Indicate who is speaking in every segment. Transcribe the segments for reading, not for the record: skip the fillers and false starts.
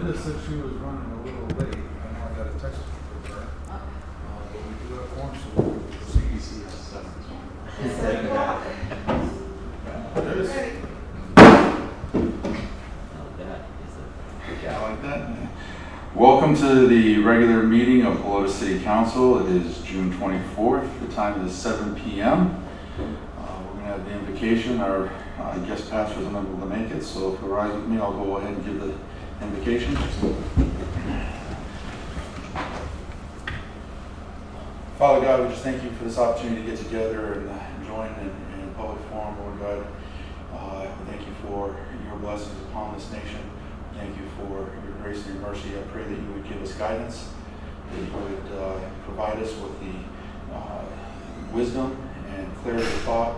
Speaker 1: Linda said she was running a little late. I know I got a text from her. But we do have forms, so we'll proceed.
Speaker 2: CBC has 7.
Speaker 1: There it is.
Speaker 2: Yeah, I like that. Welcome to the regular meeting of Helotes City Council. It is June 24th. The time is 7 p.m. We're going to have the invocation. Our guest pastor is unable to make it, so if you rise with me, I'll go ahead and give the invocation. Father God, we just thank you for this opportunity to get together and join in public forum, Lord God. We thank you for your blessings upon this nation. Thank you for your grace and your mercy. I pray that you would give us guidance, that you would provide us with the wisdom and clarity of thought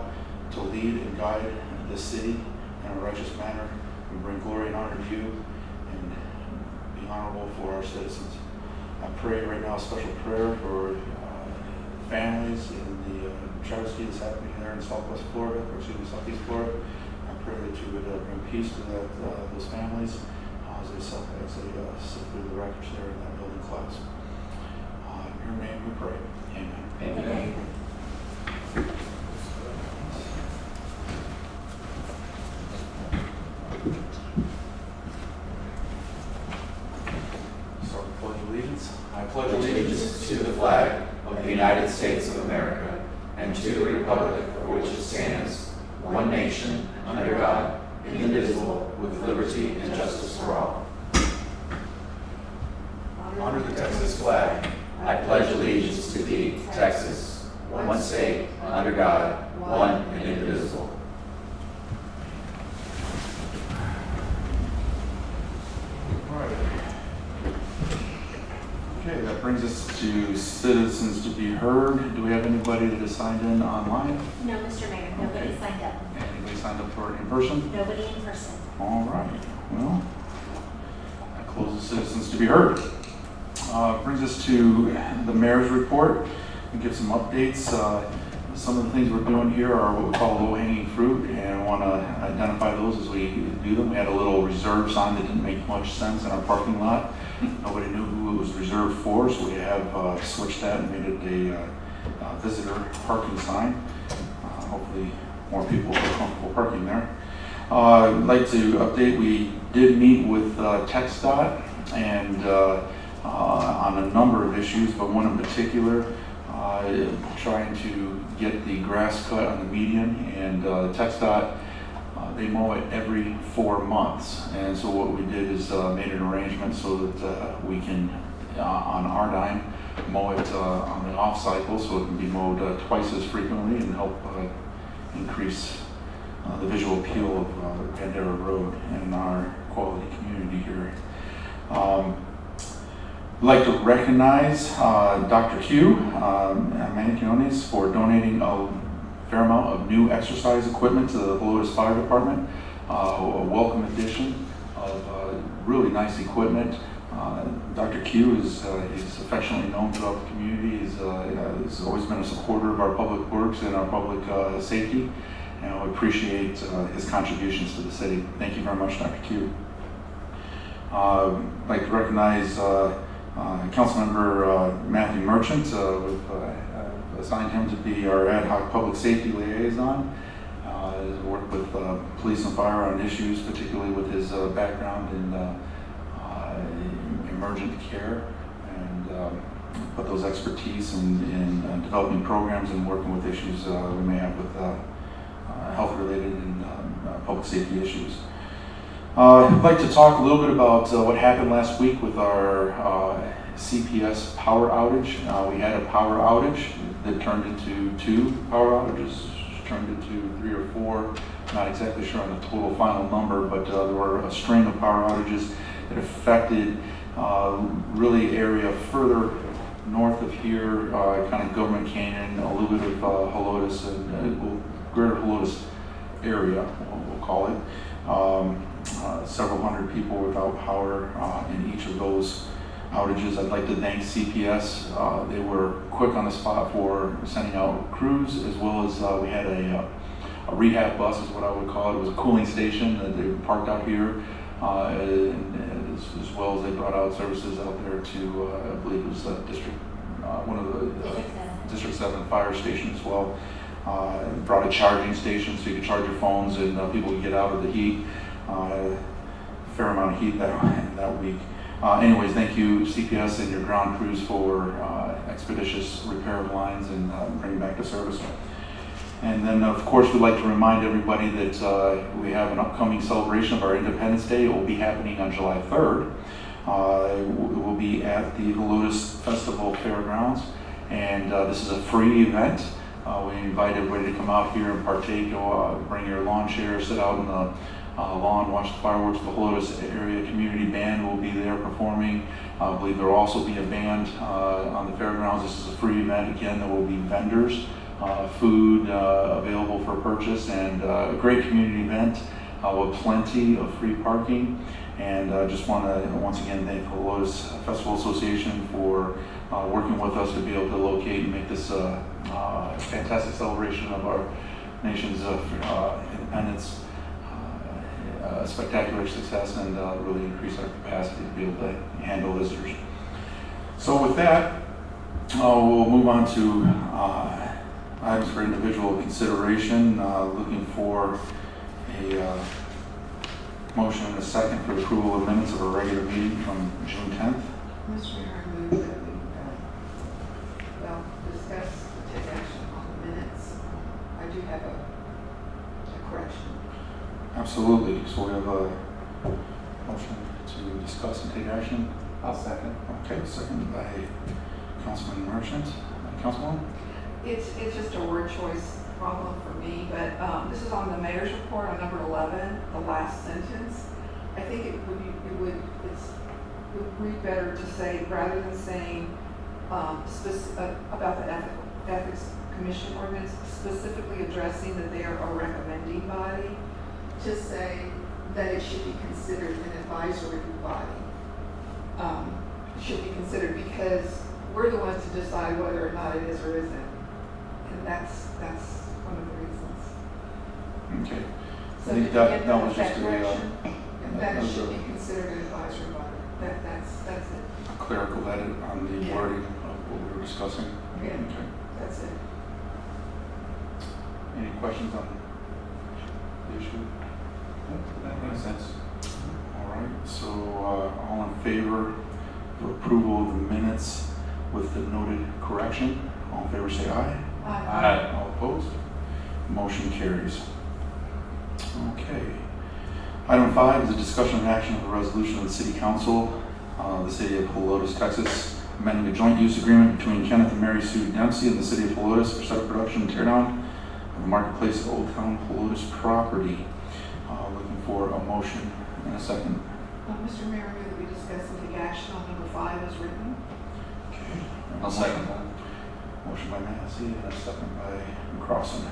Speaker 2: to lead and guide this city in a righteous manner. We bring glory and honor to you and be honorable for our citizens. I pray right now a special prayer for families in the tragedy that's happening there in Southeast Florida. I pray that you would bring peace to those families as they sift through the wreckage there in that building class. In your name we pray. Amen.
Speaker 3: Amen.
Speaker 2: Start with Pledge of Allegiance.
Speaker 3: I pledge allegiance to the flag of the United States of America and to the republic for which it stands, one nation, under God, indivisible, with liberty and justice for all. Under the Texas flag, I pledge allegiance to thee, Texas, one state, under God, one and indivisible.
Speaker 2: All right. Okay, that brings us to citizens to be heard. Do we have anybody that has signed in online?
Speaker 4: No, Mr. Mayor, nobody signed up.
Speaker 2: Anybody signed up for in person?
Speaker 4: Nobody in person.
Speaker 2: All right. Well, that closes citizens to be heard. Brings us to the mayor's report. We give some updates. Some of the things we're doing here are what we call low-hanging fruit, and I want to identify those as we do them. We had a little reserve sign that didn't make much sense in our parking lot. Nobody knew who it was reserved for, so we have switched that and made it a visitor parking sign. Hopefully more people feel comfortable parking there. I'd like to update, we did meet with TxDOT and on a number of issues, but one in particular, trying to get the grass cut on the median, and TxDOT, they mow it every 4 months, and so what we did is made an arrangement so that we can, on our dime, mow it on the off cycle, so it can be mowed twice as frequently and help increase the visual appeal of Bandera Road and our quality community here. I'd like to recognize Dr. Hugh Maniciones for donating a fair amount of new exercise equipment to the Helotes Fire Department. A welcome addition of really nice equipment. Dr. Q is he's affectionately known throughout the community. He's always been a supporter of our public works and our public safety, and I appreciate his contributions to the city. Thank you very much, Dr. Q. I'd like to recognize Councilmember Matthew Merchant. We've assigned him to be our ad hoc public safety liaison. He's worked with police and fire on issues, particularly with his background in emergent care, and put those expertise in developing programs and working with issues we may have with health-related and public safety issues. I'd like to talk a little bit about what happened last week with our CPS power outage. We had a power outage that turned into 2 power outages, turned into 3 or 4. Not exactly sure on the total final number, but there were a string of power outages that affected really area further north of here, kind of Government Canyon, a little bit of Helotes, and greater Helotes area, we'll call it. Several hundred people without power in each of those outages. I'd like to thank CPS. They were quick on the spot for sending out crews, as well as we had a rehab bus is what I would call it. It was a cooling station that they parked out here. And as well as they brought out services out there to, I believe it was District, one of the District 7 fire station as well. Brought a charging station so you could charge your phones and people could get out of the heat. A fair amount of heat that week. Anyways, thank you CPS and your ground crews for expeditious repair of lines and bringing back to service. And then, of course, we'd like to remind everybody that we have an upcoming celebration of our Independence Day. It will be happening on July 3rd. It will be at the Helotes Festival Fairgrounds, and this is a free event. We invite everybody to come out here and partake. Bring your lawn chairs, sit out in the lawn, watch the fireworks. The Helotes area community band will be there performing. I believe there will also be a band on the fairgrounds. This is a free event. Again, there will be vendors, food available for purchase, and a great community event with plenty of free parking. And just want to once again thank the Helotes Festival Association for working with us to be able to locate and make this fantastic celebration of our nation's independence a spectacular success, and really increase our capacity to be able to handle visitors. So with that, we'll move on to items for individual consideration. Looking for a motion and a second for the approval of minutes of a regular meeting from June 10th.
Speaker 5: Mr. Mayor, I move that we, discuss, take action on the minutes. I do have a correction.
Speaker 2: Absolutely. So we have a motion to discuss and take action.
Speaker 3: I'll second.
Speaker 2: Okay, seconded by Councilman Merchant. Councilwoman?
Speaker 5: It's just a word choice problem for me, but this is on the mayor's report on number 11, the last sentence. I think it would read better to say, rather than saying about the ethics commission ordinance, specifically addressing that they are a recommending body, to say that it should be considered an advisory body. Should be considered, because we're the ones to decide whether or not it is or isn't. And that's one of the reasons.
Speaker 2: Okay.
Speaker 5: So
Speaker 2: I think
Speaker 5: did
Speaker 2: that
Speaker 5: you get
Speaker 2: was just
Speaker 5: that
Speaker 2: a,
Speaker 5: correction? And that it
Speaker 2: was
Speaker 5: should
Speaker 2: a-
Speaker 5: be considered an advisory body. That's it.
Speaker 2: clerical edit on the
Speaker 5: Yeah.
Speaker 2: wording of what we were discussing.
Speaker 5: Yeah.
Speaker 2: Okay.
Speaker 5: That's it.
Speaker 2: Any questions on the issue? That makes sense. All right, so all in favor of approval of the minutes with the noted correction? All in favor say aye.
Speaker 3: Aye.
Speaker 2: All opposed? Motion carries. Okay. Item 5 is a discussion and action of a resolution of the City Council, the City of Helotes, Texas, amending a joint use agreement between Kenneth and Mary Sue Dempsey and the City of Helotes for set production and teardown of the Marketplace at Old Town Helotes property. Looking for a motion and a second.
Speaker 5: Mr. Mayor, I move that we discuss and take action on number 5 as written.
Speaker 2: Okay.
Speaker 3: I'll second that.
Speaker 2: Motion by Massey and a second by Crossan.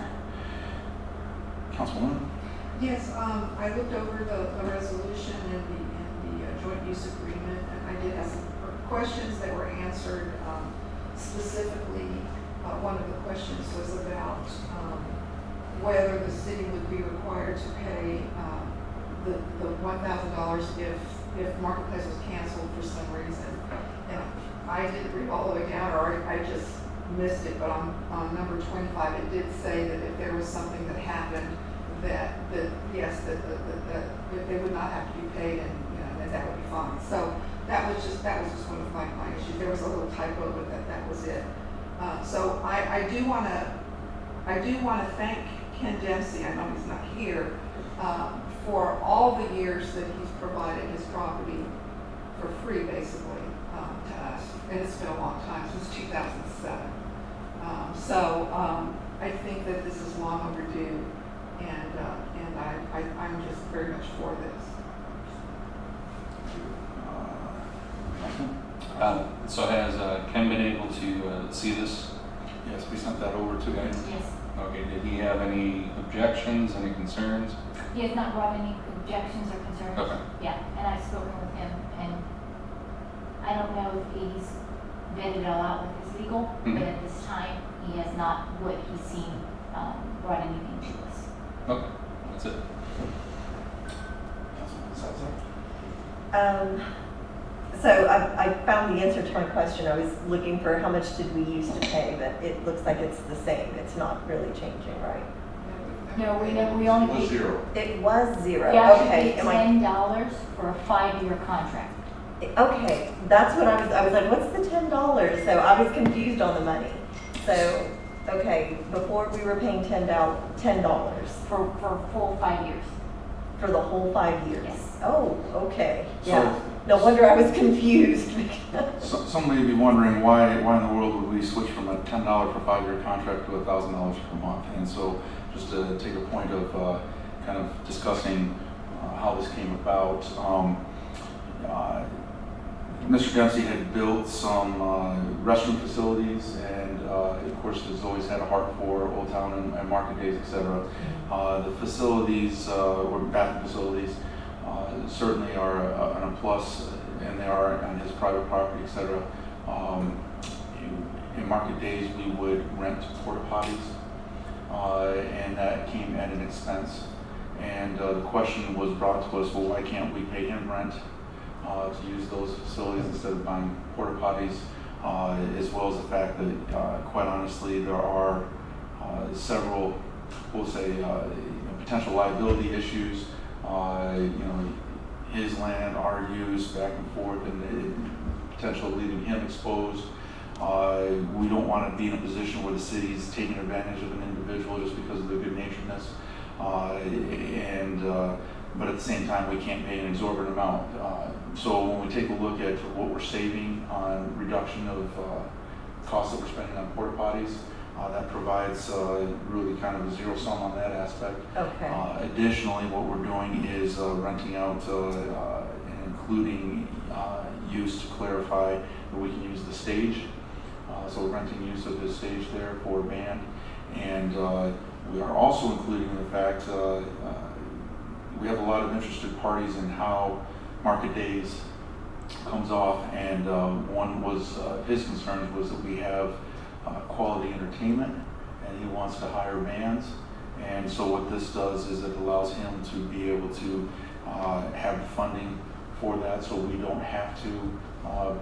Speaker 2: Councilwoman?
Speaker 5: Yes, I looked over the resolution and the joint use agreement, and I did have some questions that were answered. Specifically, one of the questions was about whether the city would be required to pay the $1,000 if Marketplace was canceled for some reason. And I didn't read all the way down, or I just missed it, but on number 25, it did say that if there was something that happened, that yes, that they would not have to be paid, and that would be fine. So that was just one of my issues. There was a little typo, but that was it. So I do want to thank Ken Dempsey. I know he's not here, for all the years that he's provided his property for free, basically, to us. And it's been a long time, since 2007. I think that this is long overdue, and I'm just very much for this.
Speaker 6: So has Ken been able to see this?
Speaker 2: Yes, we sent that over to him.
Speaker 4: Yes.
Speaker 6: Okay, did he have any objections, any concerns?
Speaker 4: He has not brought any objections or concerns.
Speaker 6: Okay.
Speaker 4: Yeah, and I've spoken with him, and I don't know if he's vetted it all out with his legal,
Speaker 6: Mhm.
Speaker 4: but at this time, he has not, what he's seen, brought anything to us.
Speaker 6: Okay, that's it.
Speaker 2: Councilman Salazar?
Speaker 7: So I found the answer to my question. I was looking for how much did we used to pay, but it looks like it's the same. It's not really changing, right?
Speaker 4: No, we
Speaker 2: It
Speaker 4: only
Speaker 2: was
Speaker 4: paid,
Speaker 2: zero.
Speaker 7: It was zero.
Speaker 4: we actually
Speaker 7: Okay.
Speaker 4: paid
Speaker 7: Am I,
Speaker 4: $10 for a 5-year contract.
Speaker 7: okay, that's what I was like, what's the $10? So I was confused on the money. So, okay, before we were paying $10
Speaker 4: For full 5 years.
Speaker 7: for the whole 5 years.
Speaker 4: Yes.
Speaker 7: Oh, okay,
Speaker 2: So-
Speaker 7: yeah. No wonder I was confused.
Speaker 2: Some may be wondering why in the world would we switch from a $10 per 5-year contract to $1,000 per month? And so just to take a point of kind of discussing how this came about, Mr. Dempsey had built some restroom facilities, and of course has always had a heart for Old Town and Market Days, etc. The facilities, or bathroom facilities, certainly are a plus, and they are on his private property, etc. In Market Days, we would rent porta potties, and that came at an expense. And the question was brought to us, well, why can't we pay him rent to use those facilities instead of buying porta potties, as well as the fact that, quite honestly, there are several, we'll say, potential liability issues. His land, our use, back and forth, and the potential of leaving him exposed. We don't want to be in a position where the city's taking advantage of an individual just because of their good naturedness. But at the same time, we can't pay an exorbitant amount. So when we take a look at what we're saving on reduction of costs that we're spending on porta potties, that provides really kind of a zero sum on that aspect.
Speaker 7: Okay.
Speaker 2: Additionally, what we're doing is renting out and including use to clarify that we can use the stage. So we're renting use of his stage there for a band. And we are also including the fact we have a lot of interested parties in how Market Days comes off, and one was his concerns was that we have quality entertainment, and he wants to hire bands. And so what this does is it allows him to be able to have the funding for that, so we don't have to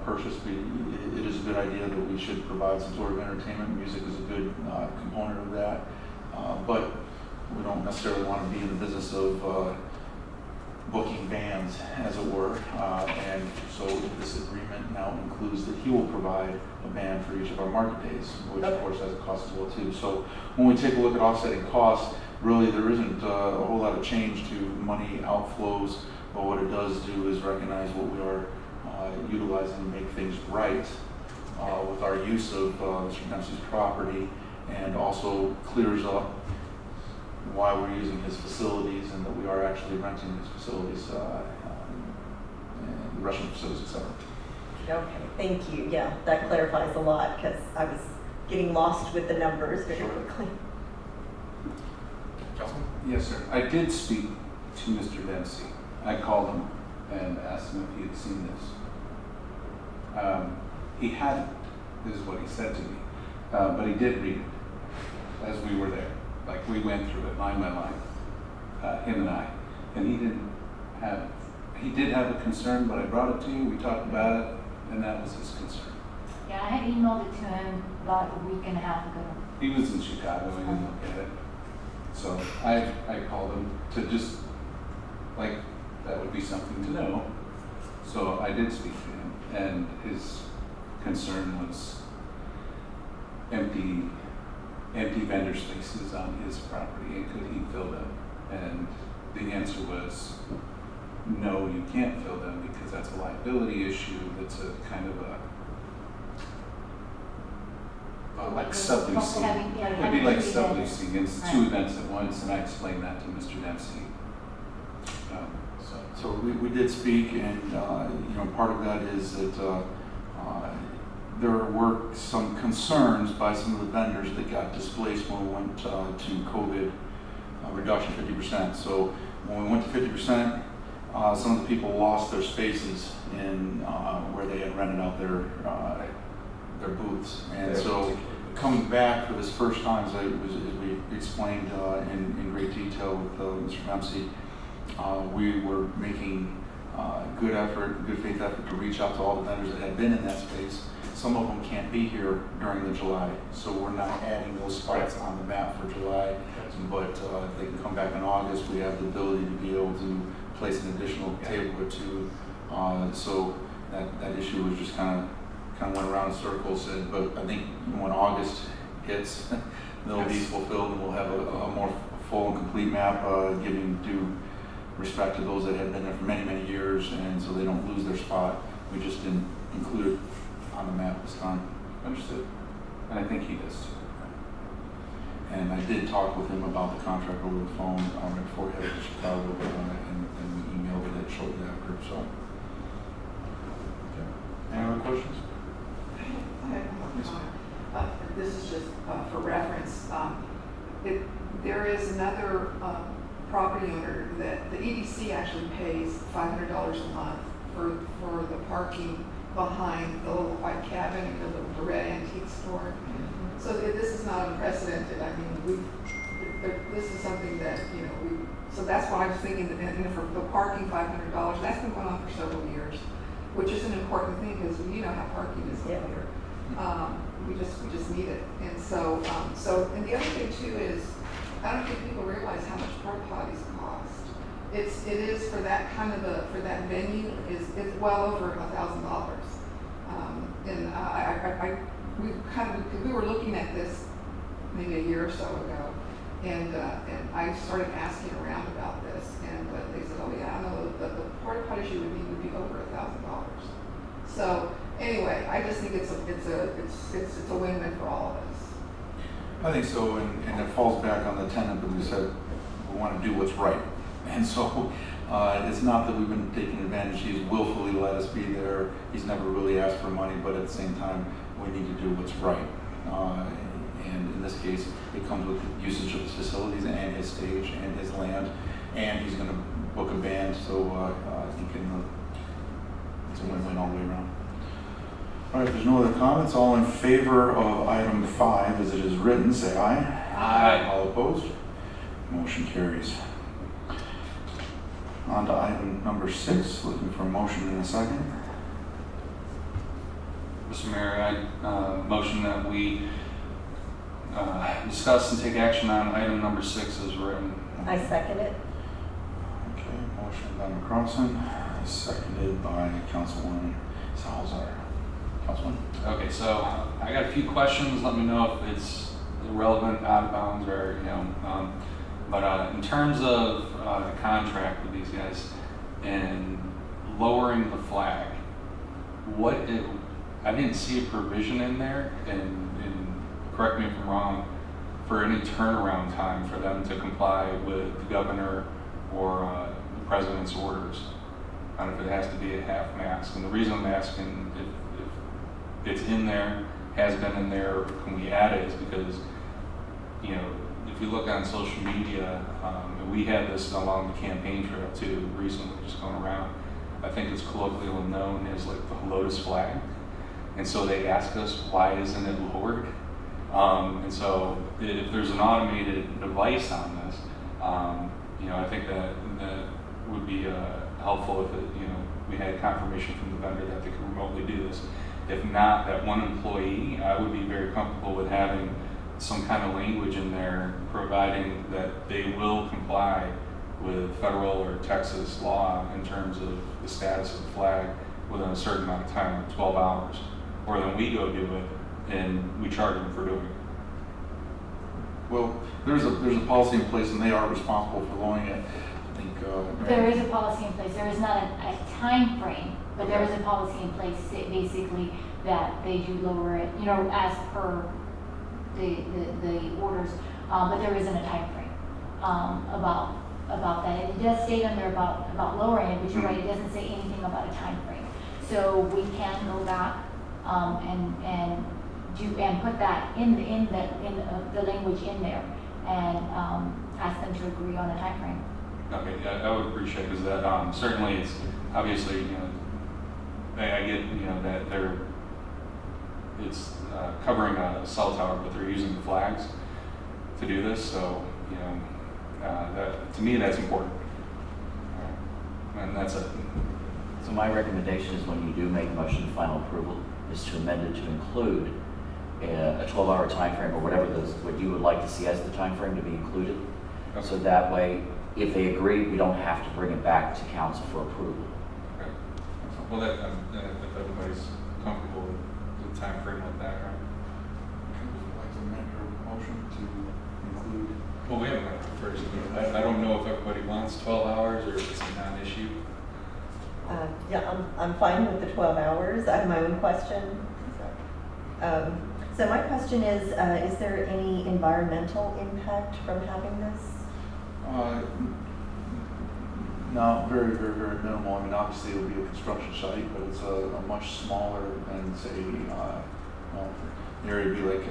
Speaker 2: purchase. It is a good idea that we should provide some sort of entertainment. Music is a good component of that, but we don't necessarily want to be in the business of booking bands, as it were. And so this agreement now includes that he will provide a band for each of our market days, which of course has a cost as well too. So when we take a look at offsetting costs, really there isn't a whole lot of change to money outflows, but what it does do is recognize what we are utilizing to make things right with our use of Mr. Dempsey's property, and also clears up why we're using his facilities and that we are actually renting his facilities, and the restroom facilities, etc.
Speaker 7: Okay, thank you. Yeah, that clarifies a lot because I was getting lost with the numbers very
Speaker 2: Sure.
Speaker 7: quickly.
Speaker 1: Councilman?
Speaker 6: Yes, sir. I did speak to Mr. Dempsey. I called him and asked him if he had seen this. He hadn't, this is what he said to me, but he did read it as we were there. Like, we went through it line by line, him and I. And he did have a concern, but I brought it to you, we talked about it, and that was his concern.
Speaker 4: Yeah, I had emailed it to him about a week and a half ago.
Speaker 6: He was in Chicago, he didn't look at it. So I called him to just, like, that would be something to know. So I did speak to him, and his concern was empty vendor spaces on his property, and could he fill them? And the answer was, no, you can't fill them because that's a liability issue. That's a kind of like subleasing. It'd be like subleasing. It's two events at once, and I explained that to Mr. Dempsey.
Speaker 2: So we did speak, and part of that is that there were some concerns by some of the vendors that got displaced when we went to COVID reduction 50%. So when we went to 50%, some of the people lost their spaces in where they had rented out their booths, and so coming back for this first time, as we explained in great detail with Mr. Dempsey, we were making good effort, good faith effort to reach out to all the vendors that have been in that space. Some of them can't be here during the July, so we're not adding those spots on the map for July. But if they can come back in August, we have the ability to be able to place an additional table or two. So that issue was just kind of went around in circles. But I think when August hits, they'll be fulfilled, and we'll have a more full and complete map, giving due respect to those that have been there for many, many years, and so they don't lose their spot. We just didn't include it on the map this time.
Speaker 6: Understood. And I think he does too.
Speaker 2: And I did talk with him about the contract over the phone right before he headed to Chicago, and we emailed it shortly after. So, okay. Any other questions?
Speaker 5: I have one more comment. This is just for reference. There is another property owner that the EDC actually pays $500 a month for the parking behind the little white cabin, the red antique store. So this is not unprecedented. I mean, this is something that, so that's why I was thinking that, and for the parking, $500, that's been going on for several years, which is an important thing, because you know how parking is over here. We just need it. And so, and the other thing too is, I don't think people realize how much porta potties cost. It is for that kind of for that venue is well over $1,000. And we were looking at this maybe a year or so ago, and I started asking around about this, and they said, oh yeah, I know the porta potties you would need would be over $1,000. So anyway, I just think it's a win-win for all of us.
Speaker 2: I think so, and it falls back on the tenant that we said we want to do what's right. And so it's not that we've been taking advantage. He's willfully let us be there. He's never really asked for money, but at the same time, we need to do what's right. And in this case, it comes with usage of his facilities and his stage and his land, and he's going to book a band, so I think it's a win-win all the way around. All right, if there's no other comments, all in favor of item 5 as it is written, say aye.
Speaker 3: Aye.
Speaker 2: All opposed? Motion carries. On to item number 6, looking for a motion in a second.
Speaker 8: Mr. Mayor, I motion that we discuss and take action on item number 6 as written.
Speaker 7: I second it.
Speaker 2: Okay, motion by McCrossan, seconded by Councilwoman Salazar. Councilman?
Speaker 8: Okay, so I got a few questions. Let me know if it's irrelevant, out of bounds, or but in terms of the contract with these guys and lowering the flag, I didn't see a provision in there, and correct me if I'm wrong, for any turnaround time for them to comply with the governor or the president's orders on if it has to be a half mast. And the reason I'm asking if it's in there, has been in there, can we add it, is because, if you look on social media, and we had this along the campaign trail too, recently, just going around, I think it's colloquially known as like the Helotes flag. And so they ask us, why isn't it lowered? And so if there's an automated device on this, I think that would be helpful if we had confirmation from the vendor that they could remotely do this. If not, that one employee, I would be very comfortable with having some kind of language in there providing that they will comply with federal or Texas law in terms of the status of the flag within a certain amount of time, like 12 hours. Or then we go do it and we charge them for doing it.
Speaker 2: Well, there's a policy in place, and they are responsible for lowering it. I think
Speaker 4: There is a policy in place. There is not a time frame, but there is a policy in place basically that they do lower it, as per the orders. But there isn't a time frame about that. It does state on there about lowering it, but you're right, it doesn't say anything about a time frame. So we can go back and put that in the language in there and ask them to agree on a time frame.
Speaker 8: Okay, I would appreciate, because that certainly it's obviously I get that it's covering a cell tower, but they're using the flags to do this. So that to me that's important, and that's it.
Speaker 3: So my recommendation is when you do make a motion of final approval, is to amend it to include a 12-hour time frame or whatever what you would like to see as the time frame to be included.
Speaker 8: Okay.
Speaker 3: So that way, if they agree, we don't have to bring it back to council for approval.
Speaker 8: Okay. Well, if everybody's comfortable with the time frame like that, right?
Speaker 2: Would you like to amend your motion to include?
Speaker 8: Well, we haven't had it first. I don't know if everybody wants 12 hours or if it's a non-issue.
Speaker 7: Yeah, I'm fine with the 12 hours. I have my own question. So my question is there any environmental impact from having this?
Speaker 2: No, very, very, very minimal. I mean, obviously it'll be a construction site, but it's a much smaller than, say, the area would be like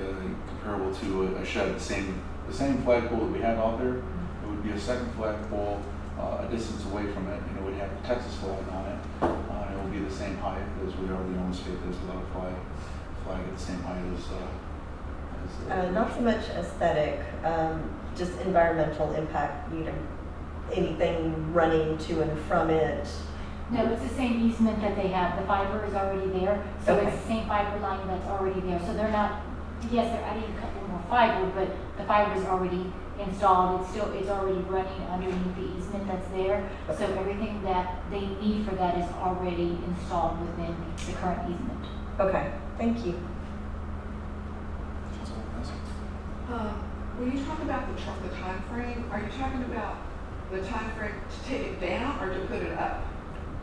Speaker 2: comparable to a shed. The same flagpole that we have out there, it would be a second flagpole a distance away from it, and it would have the Texas flag on it. And it will be the same height as we are the only state that's without a flag at the same height as
Speaker 7: Not so much aesthetic, just environmental impact, anything running to and from it.
Speaker 4: No, it's the same easement that they have. The fiber is already there, so
Speaker 7: Okay.
Speaker 4: it's the same fiber line that's already there. So they're not, yes, they're adding a couple more fiber, but the fiber is already installed. It's already running underneath the easement that's there. So everything that they need for that is already installed within the current easement.
Speaker 7: Okay, thank you.
Speaker 5: When you talk about the time frame, are you talking about the time frame to take it down or to put it up?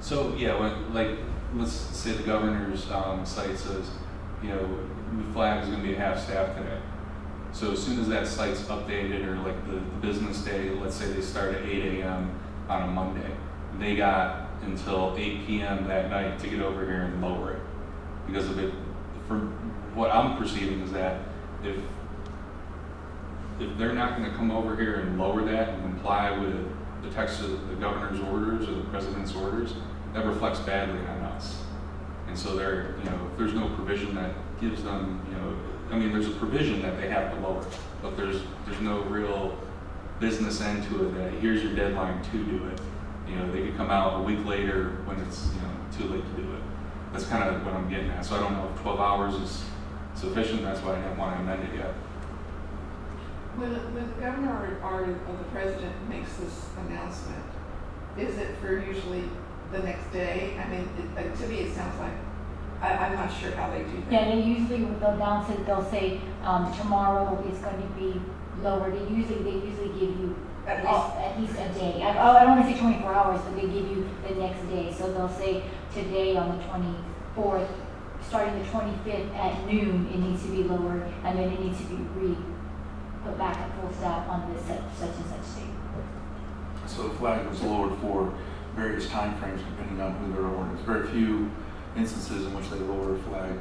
Speaker 8: So yeah, let's say the governor's site says, the flag is going to be half staff today. So as soon as that site's updated, or like the business day, let's say they start at 8 a.m. on a Monday, they got until 8 p.m. that night to get over here and lower it. Because of it, for what I'm perceiving is that if they're not going to come over here and lower that and comply with the governor's orders or the president's orders, that reflects badly on us. And so if there's no provision that gives them, there's a provision that they have to lower, but there's no real business end to it that here's your deadline to do it. They could come out a week later when it's, too late to do it. That's kind of what I'm getting at. So I don't know if 12 hours is sufficient. That's why I didn't want to amend it yet.
Speaker 5: When the governor or the president makes this announcement, is it for usually the next day? I mean, to me, it sounds like, I'm not sure how they do that.
Speaker 4: Yeah, they usually will announce it. They'll say tomorrow is going to be lower. They usually give you at least a day. I don't want to say 24 hours, but they give you the next day. So they'll say today on the 24th, starting the 25th at noon, it needs to be lowered, and then it needs to be put back at full staff on this such and such date.
Speaker 2: So the flag was lowered for various time frames depending on who they're ordering. There's very few instances in which they lower a flag,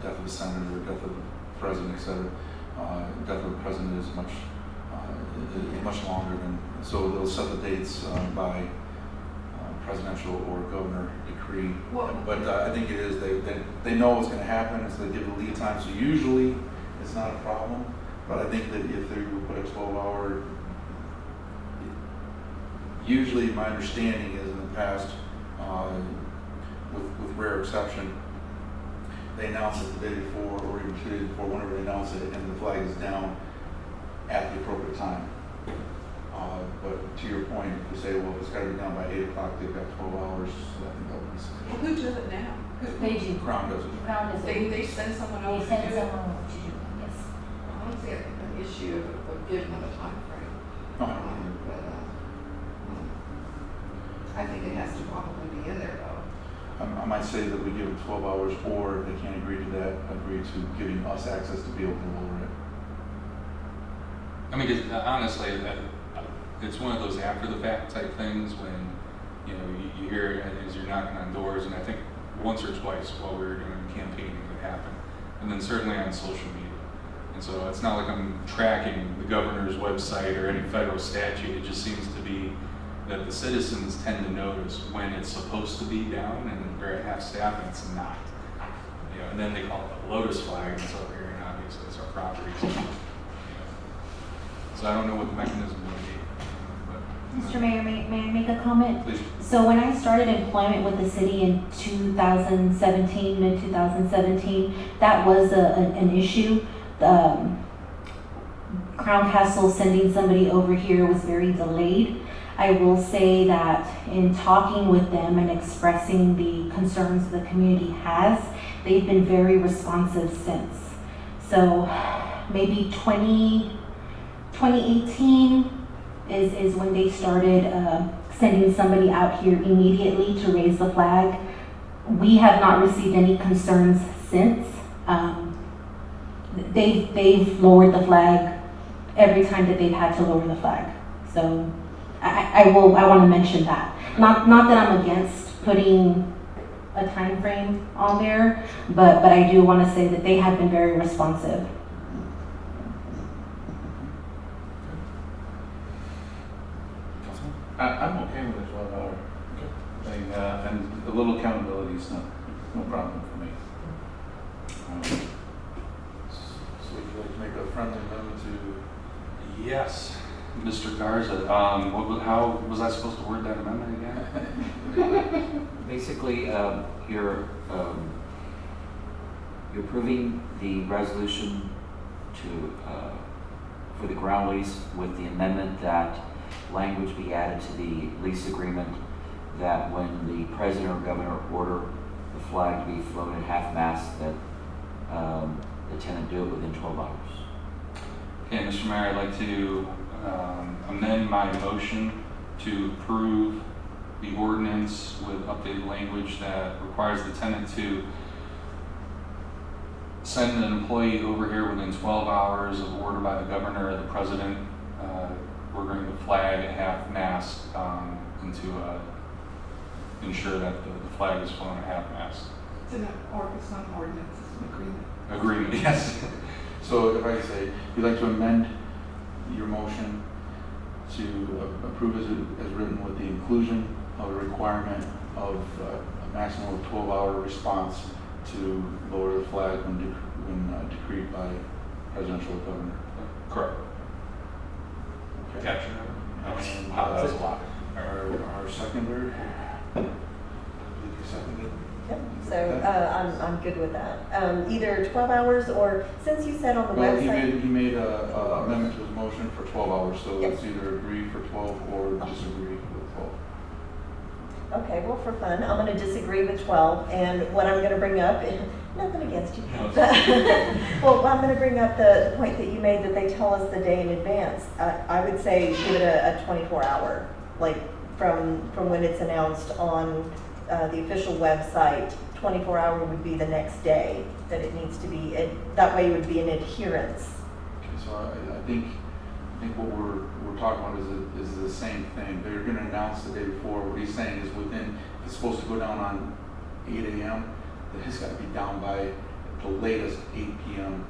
Speaker 2: death of a senator, death of the president, etc. Death of the president is much longer than, so they'll set the dates by presidential or governor decree. But I think it is, they know what's going to happen, and so they give the lead time, so usually it's not a problem. But I think that if they put a 12-hour, usually my understanding is in the past, with rare exception, they announce it the day before or even 2 days before, whenever they announce it, and the flag is down at the appropriate time. But to your point, if you say, well, it's got to be down by 8 o'clock, they've got 12 hours, so I think that would be sufficient.
Speaker 5: Well, who does it now?
Speaker 4: They do.
Speaker 2: Crown does it.
Speaker 4: Crown does it.
Speaker 5: They send someone
Speaker 4: They
Speaker 5: over to
Speaker 4: send
Speaker 5: do it?
Speaker 4: someone over to do it, yes.
Speaker 5: I don't see an issue of giving them a time frame.
Speaker 2: No, I don't either.
Speaker 5: But I think it has to probably be in there though.
Speaker 2: I might say that we give them 12 hours, or if they can't agree to that, agree to giving us access to be able to lower it.
Speaker 8: I mean, 'cause, honestly, it's one of those after the fact type things when, you hear it as you're knocking on doors, and I think once or twice while we were doing campaigning it happened, and then certainly on social media. And so it's not like I'm tracking the governor's website or any federal statute. It just seems to be that the citizens tend to notice when it's supposed to be down and they're at half staff and it's not. And then they call it a Lotus flag and it's over here, and obviously it's our property. So I don't know what the mechanism would be. But
Speaker 9: Mr. Mayor, may I make a comment?
Speaker 2: Please.
Speaker 9: So when I started employment with the city in 2017, mid-2017, that was an issue. Crown Castle sending somebody over here was very delayed. I will say that in talking with them and expressing the concerns the community has, they've been very responsive since. So maybe 2018 is when they started sending somebody out here immediately to raise the flag. We have not received any concerns since. They've lowered the flag every time that they've had to lower the flag. So I want to mention that. Not that I'm against putting a time frame on there, but I do want to say that they have been very responsive.
Speaker 6: I'm okay with a 12-hour thing, and a little accountability is no problem for me.
Speaker 1: So would you like to make a friendly amendment to?
Speaker 8: Yes, Mr. Garza, how was I supposed to word that amendment again?
Speaker 3: Basically, you're approving the resolution for the ground lease with the amendment that language be added to the lease agreement that when the president or governor order the flag to be flown at half-mast, that the tenant do it within 12 hours.
Speaker 8: Okay, Mr. Mayor, I'd like to amend my motion to approve the ordinance with updated language that requires the tenant to send an employee over here within 12 hours of order by the governor or the president, ordering the flag at half-mast, and to ensure that the flag is flown at half-mast.
Speaker 5: It's not an ordinance, it's an agreement.
Speaker 8: Agreement, yes.
Speaker 1: So if I say, you'd like to amend your motion to approve as written with the inclusion of a requirement of a maximum of 12-hour response to lower the flag when decreed by presidential governor.
Speaker 8: Correct.
Speaker 1: Okay.
Speaker 8: Capture.
Speaker 1: And,
Speaker 8: That's a lot.
Speaker 1: our seconder. Did you second it?
Speaker 7: Yep, so I'm good with that. Either 12 hours or, since you said on the
Speaker 1: Well,
Speaker 7: website.
Speaker 1: he made a amendment to his motion for 12 hours, so
Speaker 7: Yep.
Speaker 1: it's either agree for 12 or disagree with 12.
Speaker 7: Okay, well, for fun, I'm going to disagree with 12, and what I'm going to bring up, nothing against you. Well, I'm going to bring up the point that you made that they tell us the day in advance. I would say give it a 24-hour, like from when it's announced on the official website. 24-hour would be the next day that it needs to be. That way, it would be an adherence.
Speaker 1: Okay, so I think what we're talking about is the same thing. They're going to announce the day before. What he's saying is within, if it's supposed to go down on 8 a.m., then it's got to be down by the latest 8 p.m.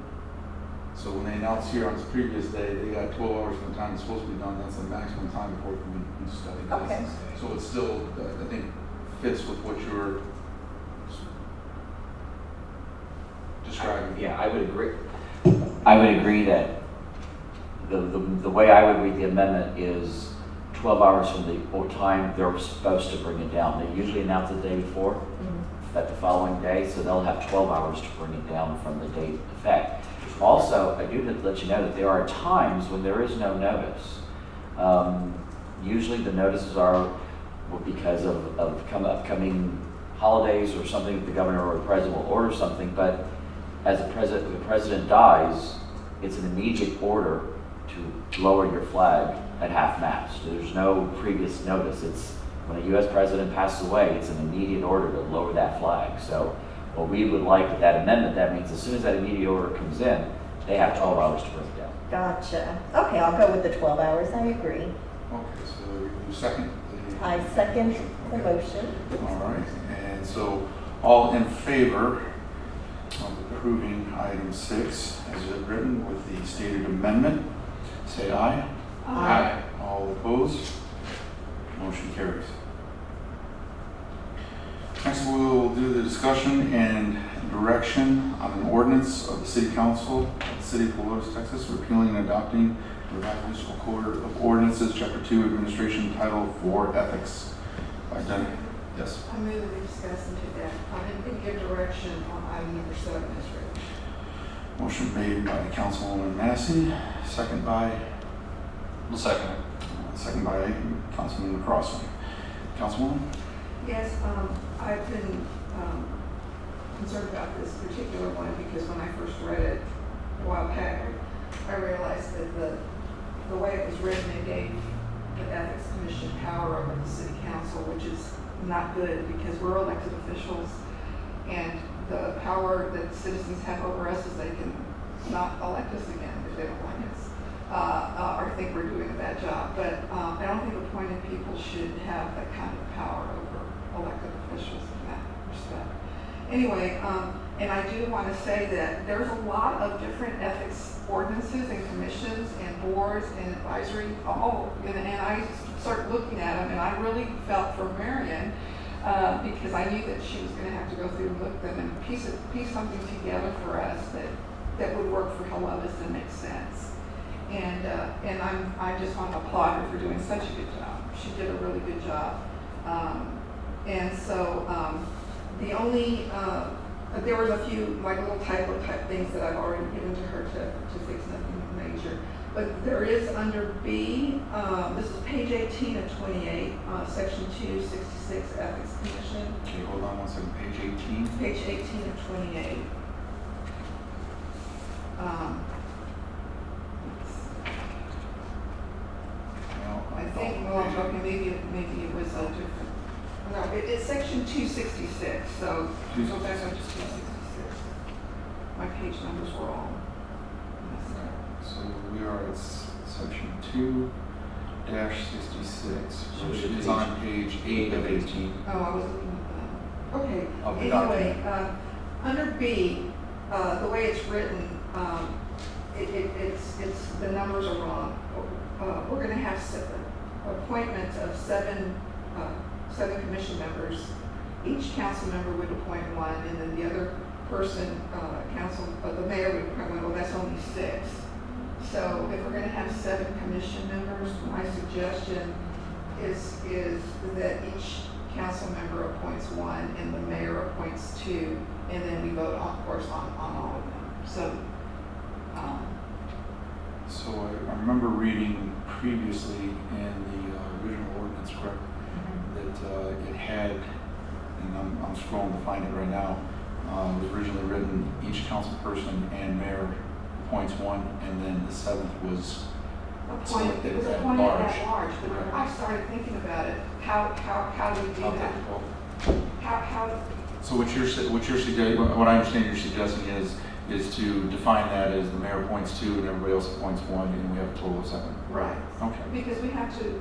Speaker 1: So when they announce here on this previous day, they got 12 hours from the time it's supposed to be done. That's the maximum time before it can be studied.
Speaker 7: Okay.
Speaker 1: So it still, I think, fits with what you're describing.
Speaker 3: Yeah, I would agree. I would agree that the way I would read the amendment is 12 hours from the time they're supposed to bring it down. They usually announce the day before, that the following day, so they'll have 12 hours to bring it down from the date effect. Also, I do need to let you know that there are times when there is no notice. Usually the notices are because of upcoming holidays or something, the governor or the president will order something, but as the president dies, it's an immediate order to lower your flag at half-mast. There's no previous notice. It's when a U.S. president passes away, it's an immediate order to lower that flag. So what we would like with that amendment, that means as soon as that immediate order comes in, they have 12 hours to bring it down.
Speaker 7: Gotcha. Okay, I'll go with the 12 hours. I agree.
Speaker 1: Okay, so you second?
Speaker 7: I second the motion.
Speaker 1: All right, and so all in favor of approving item 6 as written with the stated amendment, say aye.
Speaker 5: Aye.
Speaker 1: All opposed? Motion carries. Next, we'll do the discussion and direction on an ordinance of the City Council of the City of Helotes, Texas, repealing and adopting
Speaker 2: Revised Municipal Code of Ordinances, Chapter 2, Administration, Title 4, Ethics. By Denny. Yes.
Speaker 5: I move that we discuss and take action. I didn't give direction on item number 7 as written.
Speaker 2: Motion made by Councilwoman Massey, second by Councilman McCroskey. Councilwoman?
Speaker 5: Yes, I've been concerned about this particular one because when I first read it a while back, I realized that the way it was written, it gave the Ethics Commission power over the City Council, which is not good because we're elected officials, and the power that citizens have over us is they can not elect us again if they don't like us, or think we're doing a bad job. But I don't think appointed people should have that kind of power over elected officials in that respect. Anyway, and I do want to say that there's a lot of different ethics ordinances and commissions and boards and advisory, and I started looking at them, and I really felt for Marion because I knew that she was going to have to go through and look at them and piece something together for us that would work for Helotes and make sense. And I just want to applaud her for doing such a good job. She did a really good job. And so the only there was a few like little typo type things that I've already given to her to fix, nothing major. But there is under B, this is page 18 of 28, section 266, Ethics Commission.
Speaker 2: Okay, hold on one second. Page 18.
Speaker 5: Page 18 of 28. I think, well, I'm joking, maybe it was a different, no, it's section 266, so go back up to 266. My page numbers were all messed up.
Speaker 2: So we are at section 2-66, which is on page 8 of 18.
Speaker 5: Oh, I was looking at that. Okay,
Speaker 2: Of the
Speaker 5: anyway, under B, the way it's written, it's the numbers are wrong. We're going to have appointments of seven commission members. Each council member would appoint one, and then the other person, the mayor would appoint one. Well, that's only 6. So if we're going to have 7 commission members, my suggestion is that each council member appoints 1 and the mayor appoints 2, and then we vote, of course, on all of them.
Speaker 2: So I remember reading previously in the original ordinance, correct, that it had, and I'm scrolling to find it right now, it was originally written, each council person and mayor appoints 1, and then the 7th was
Speaker 5: Appointed
Speaker 2: selected
Speaker 5: at
Speaker 2: at
Speaker 5: large,
Speaker 2: large.
Speaker 5: but
Speaker 2: Right.
Speaker 5: I started thinking about it. How do we do
Speaker 2: How
Speaker 5: that?
Speaker 2: difficult.
Speaker 5: How?
Speaker 2: So what you're suggesting, what I understand you're suggesting is to define that as the mayor appoints 2 and everybody else appoints 1, and we have a total of 7.
Speaker 5: Right.
Speaker 2: Okay.
Speaker 5: Because we have to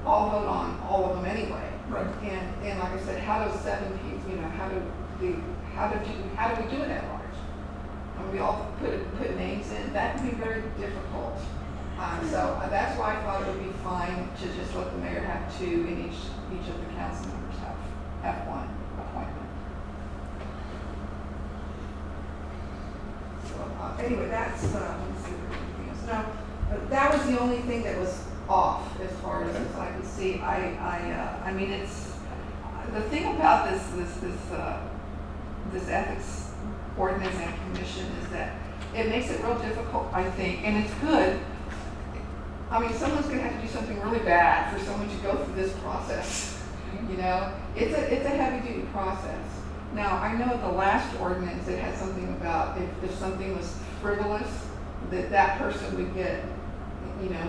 Speaker 5: all vote on all of them anyway.
Speaker 2: Right.
Speaker 5: And like I said, how does 7 people, how do we do it at large? And we all put names in. That would be very difficult. So that's why I thought it would be fine to just let the mayor have 2 and each of the council members have 1 appointment. So anyway, that's let me see if there's anything else. No, that was the only thing that was off as far as I could see. I mean, it's the thing about this ethics ordinance and commission is that it makes it real difficult, I think, and it's good. I mean, someone's going to have to do something really bad for someone to go through this process. It's a heavy-duty process. Now, I know the last ordinance, it had something about if something was frivolous, that person would get,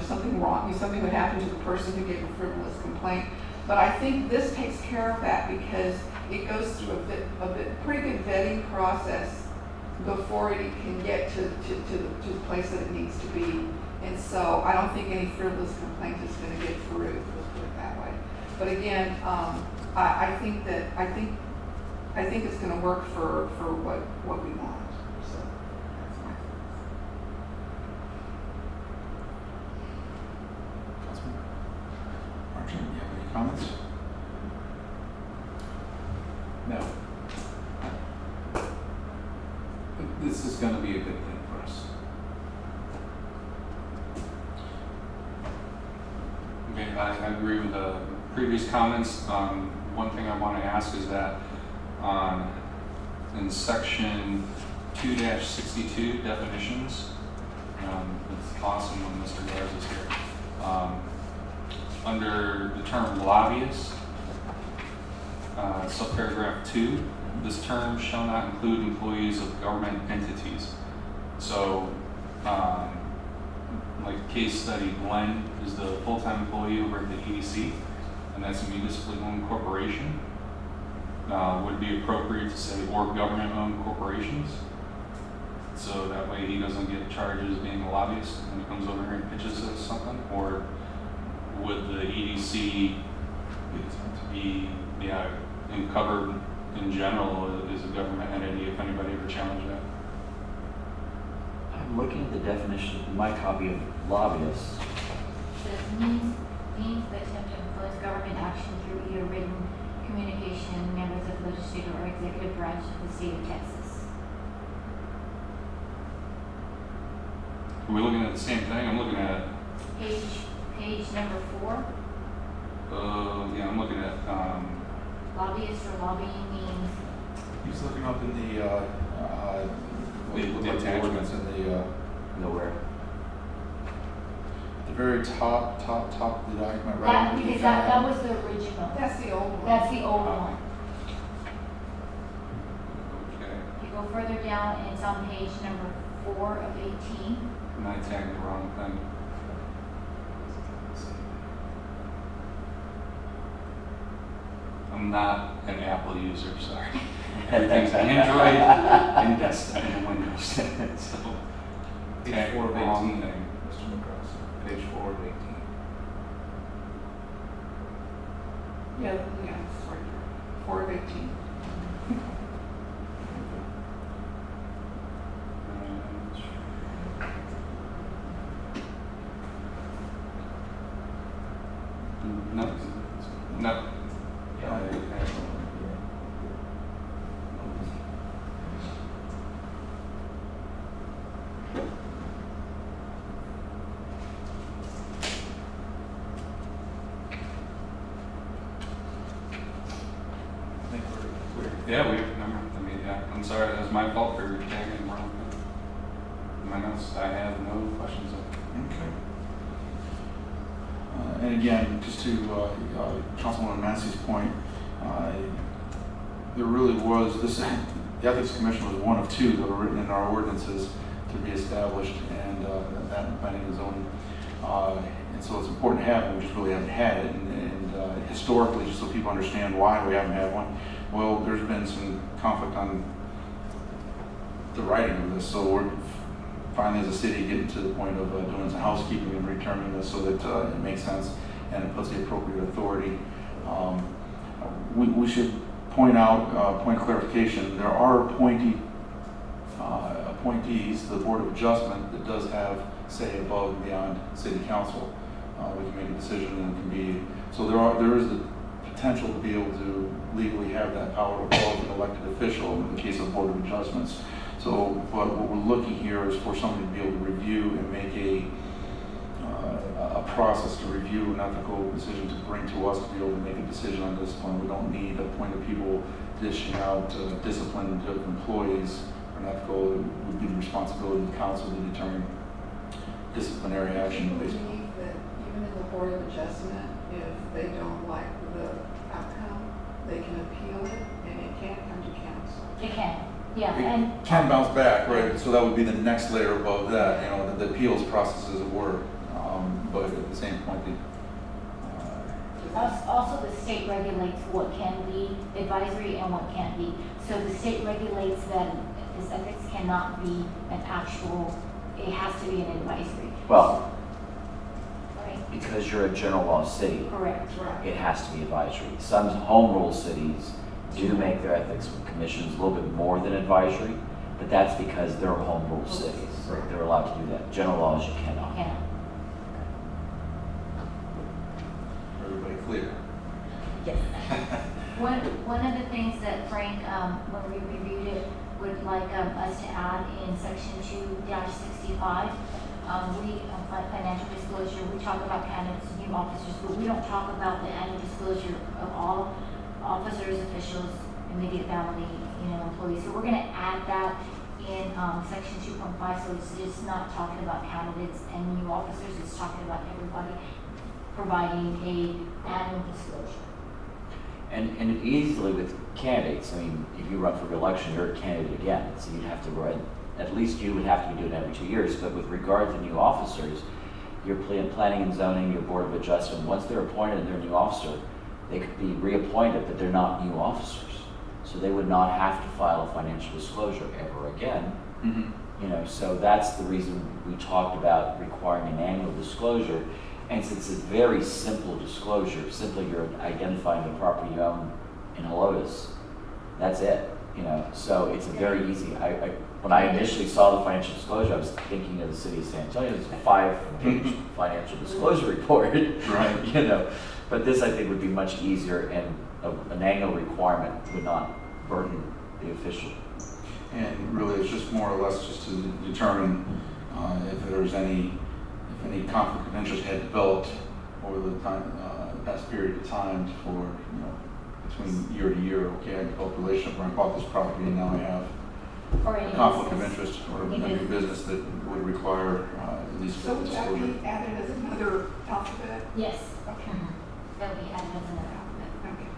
Speaker 5: something wrong. Something would happen to the person who gave a frivolous complaint. But I think this takes care of that because it goes through a pretty good vetting process before it can get to the place that it needs to be. And so I don't think any frivolous complaint is going to get through, let's put it that way. But again, I think it's going to work for what we want. So that's my thoughts.
Speaker 2: Councilman Marchant, do you have any comments?
Speaker 6: No. This is going to be a good thing for us.
Speaker 8: I agree with the previous comments. One thing I want to ask is that in section 2-62 definitions, it's awesome when Mr. Garza is here. Under the term lobbyist, subparagraph 2, this term shall not include employees of government entities. So, like case study, Glenn is the full-time employee over at the EDC, and that's a municipally owned corporation. Would it be appropriate to say or government-owned corporations? So that way he doesn't get charged as being a lobbyist when he comes over here and pitches us something? Or would the EDC be covered in general as a government entity if anybody ever challenged that?
Speaker 3: I'm looking at the definition in my copy of lobbyist.
Speaker 4: Says means that attempt to influence government action through either written communication, members of the legislative or executive branch of the state of Texas.
Speaker 8: Are we looking at the same thing? I'm looking at,
Speaker 4: Page number 4,
Speaker 8: yeah, I'm looking at,
Speaker 4: lobbyist or lobbying means,
Speaker 2: He's looking up in the
Speaker 8: attachment.
Speaker 2: ordinance in the,
Speaker 3: Nowhere.
Speaker 2: the very top of the document, right?
Speaker 4: that,
Speaker 2: underneath
Speaker 4: because that was the original.
Speaker 5: That's the old one.
Speaker 4: That's the old one.
Speaker 8: okay,
Speaker 4: You go further down, and it's on page number 4 of 18.
Speaker 8: am I tagging the wrong thing? I'm not an Apple user, sorry. Everything's Android and desktop and Windows. So,
Speaker 1: Page
Speaker 8: tag
Speaker 1: 4 of
Speaker 8: the wrong
Speaker 1: 18.
Speaker 8: thing.
Speaker 1: Mr. McCross, page 4 of 18.
Speaker 5: Yeah, it's right there. 4 of 18.
Speaker 8: No, no.
Speaker 1: I think we're clear.
Speaker 8: Yeah, we remember. I mean, yeah, I'm sorry, that was my fault for tagging the wrong thing. In my notes, I have no questions.
Speaker 2: Okay. And again, just to Councilwoman Massey's point, there really was, the Ethics Commission was one of 2 that were written in our ordinances to be established, and that and planning and zoning. And so it's important to have it, we just really haven't had it. And historically, just so people understand why we haven't had one, well, there's been some conflict on the writing of this, so we're finally as a city getting to the point of doing some housekeeping and returning this so that it makes sense and it puts the appropriate authority. We should point out, point of clarification, there are appointees to the Board of Adjustment that does have say above and beyond City Council. We can make a decision and it can be, so there is the potential to be able to legally have that power to appoint an elected official in the case of Board of Adjustments. So, but what we're looking here is for somebody to be able to review and make a process to review an ethical decision to bring to us to be able to make a decision on discipline. We don't need appointed people dishing out discipline to employees. Unethical, it would be the responsibility of the council to determine disciplinary action.
Speaker 5: I believe that even in the Board of Adjustment, if they don't like the outcome, they can appeal it, and it can't come to council.
Speaker 4: It can, yeah, and
Speaker 2: It can bounce back, right? So that would be the next layer above that, you know, the appeals process as it were. But at the same point,
Speaker 4: also the state regulates what can be advisory and what can't be. So the state regulates that this ethics cannot be an actual, it has to be an advisory.
Speaker 3: Well,
Speaker 4: Right,
Speaker 3: because you're a general law city,
Speaker 4: correct.
Speaker 5: Right.
Speaker 3: it has to be advisory. Some home rule cities do make their ethics commissions a little bit more than advisory, but that's because they're home rule cities. They're allowed to do that. General laws, you cannot.
Speaker 4: Yeah.
Speaker 2: everybody clear.
Speaker 7: Yes.
Speaker 4: One of the things that Frank, when we reviewed it, would like us to add in section 2-65, financial disclosure, we talk about candidates, new officers, but we don't talk about the annual disclosure of all officers, officials, immediate family, employees. So we're gonna add that in, section 2.5, so it's just not talking about candidates and new officers, it's talking about everybody providing a annual disclosure.
Speaker 3: And easily with candidates, I mean, if you run for re-election, you're a candidate again, so you'd have to run, at least you would have to be doing it every 2 years, but with regard to new officers, your planning and zoning, your board of adjustment, once they're appointed and they're a new officer, they could be reappointed, but they're not new officers. So they would not have to file a financial disclosure ever again. So that's the reason we talked about requiring an annual disclosure. And since it's a very simple disclosure, simply you're identifying the property you own in Helotes, that's it. So it's a very easy. When I initially saw the financial disclosure, I was thinking of the city of San Antonio. It's a 5-page financial disclosure report,
Speaker 2: Right.
Speaker 3: But this I think would be much easier, and an annual requirement would not burden the official.
Speaker 2: And really, it's just more or less just to determine if there's if any conflict of interest had developed over the time, past period of time for, between year to year. Okay, I developed a relationship where I bought this property and now I have
Speaker 4: Or
Speaker 2: a
Speaker 4: any
Speaker 2: conflict of
Speaker 4: business.
Speaker 2: interest or
Speaker 4: Any
Speaker 2: a business that would require at least
Speaker 5: So would that
Speaker 2: disclosure.
Speaker 5: be added as another alphabet?
Speaker 4: Yes.
Speaker 5: Okay.
Speaker 4: That would be added as another alphabet.
Speaker 5: Okay.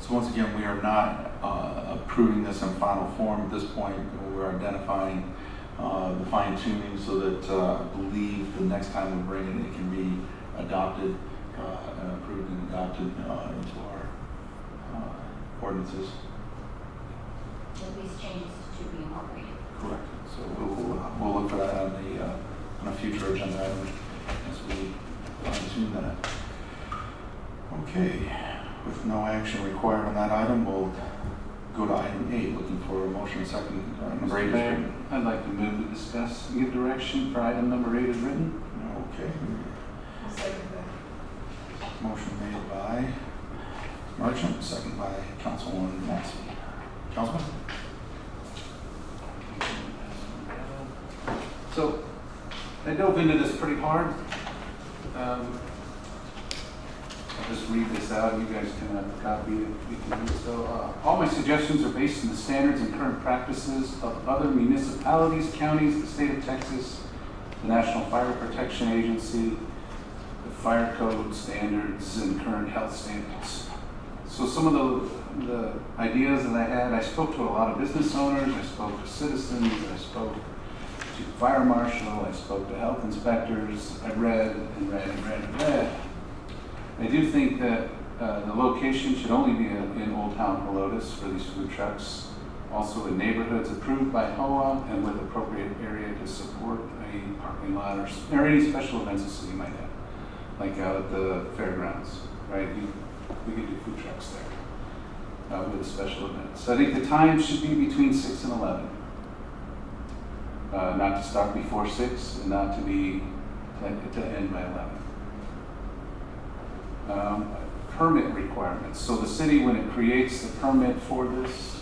Speaker 2: So once again, we are not approving this in final form at this point. We're identifying the fine tuning so that I believe the next time we bring it, it can be adopted and approved and adopted into our ordinances.
Speaker 4: With these changes to be incorporated.
Speaker 2: Correct. So we'll look for that on a future agenda item as we fine tune that. Okay. With no action required on that item, we'll go to item 8, looking for a motion second. Number 8 is
Speaker 6: Mayor,
Speaker 2: written.
Speaker 6: I'd like to move to discuss and give direction for item number 8 is written.
Speaker 2: Okay.
Speaker 5: I'll second that.
Speaker 2: Motion made by Merchant, second by Councilwoman Massey. Councilman?
Speaker 6: So I dove into this pretty hard. I'll just read this out. You guys can have a copy if you can do so. All my suggestions are based on the standards and current practices of other municipalities, counties, the state of Texas, the National Fire Protection Agency, the fire code standards, and current health standards. So some of the ideas that I had, I spoke to a lot of business owners, I spoke to citizens, I spoke to the fire marshal, I spoke to health inspectors, I read and read and read and read. I do think that the location should only be in Old Town Helotes for these food trucks. Also in neighborhoods approved by HOA and with appropriate area to support a parking lot or any special events the city might have, like out at the fairgrounds, right? We could do food trucks there with a special event. So I think the time should be between 6 and 11. Not to start before 6 and not to end by 11. Permit requirements. So the city, when it creates the permit for this,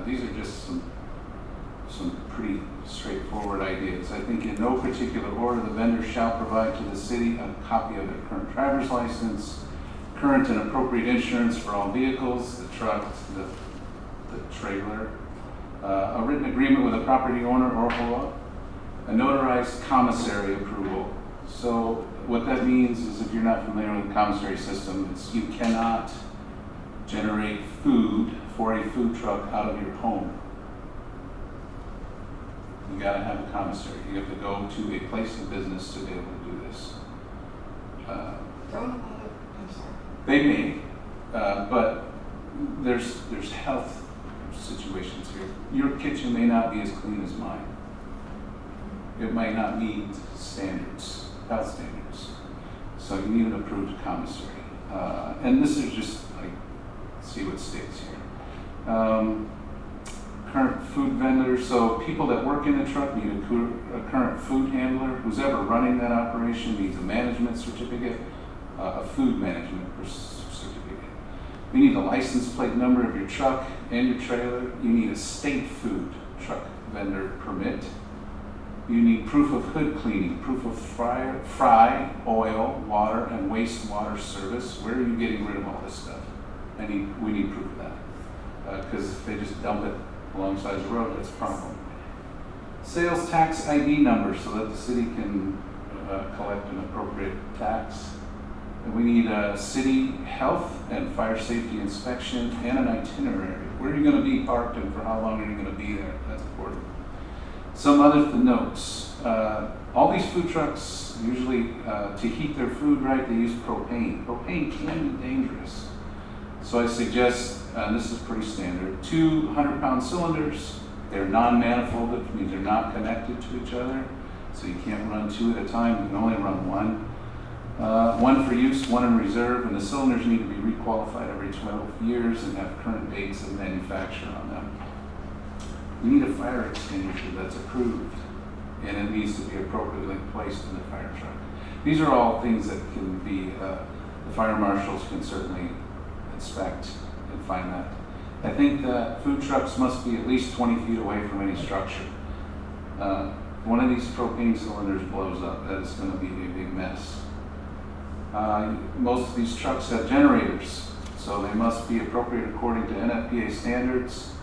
Speaker 6: these are just some pretty straightforward ideas. I think in no particular order, the vendor shall provide to the city a copy of their current driver's license, current and appropriate insurance for all vehicles, the truck, the trailer, a written agreement with a property owner or HOA, a notarized commissary approval. So what that means is, if you're not familiar with the commissary system, it's you cannot generate food for a food truck out of your home. You gotta have a commissary. You have to go to a place of business to be able to do this.
Speaker 5: I'm sorry.
Speaker 6: They may, but there's health situations here. Your kitchen may not be as clean as mine. It might not meet standards, health standards. So you need an approved commissary. And this is just like, see what states here. Current food vendors, so people that work in the truck need a current food handler. Who's ever running that operation needs a management certificate, a food management certificate. We need a license plate number of your truck and your trailer. You need a state food truck vendor permit. You need proof of hood cleaning, proof of fry, oil, water, and wastewater service. Where are you getting rid of all this stuff? We need proof of that. Because if they just dump it alongside the road, that's a problem. Sales tax ID number so that the city can collect an appropriate tax. And we need a city health and fire safety inspection and an itinerary. Where are you going to be parked and for how long are you going to be there? That's important. Some other notes. All these food trucks, usually to heat their food right, they use propane. Propane can be dangerous. So I suggest, and this is pretty standard, 2 100-pound cylinders. They're non-manifold, which means they're not connected to each other. So you can't run 2 at a time, you can only run 1. 1 for use, 1 in reserve, and the cylinders need to be requalified every 12 years and have current dates of manufacture on them. We need a fire extinguisher that's approved, and it needs to be appropriately placed in the fire truck. These are all things that can be, the fire marshals can certainly inspect and find that. I think that food trucks must be at least 20 feet away from any structure. One of these propane cylinders blows up, that is going to be a big mess. Most of these trucks have generators, so they must be appropriate according to NFPA standards.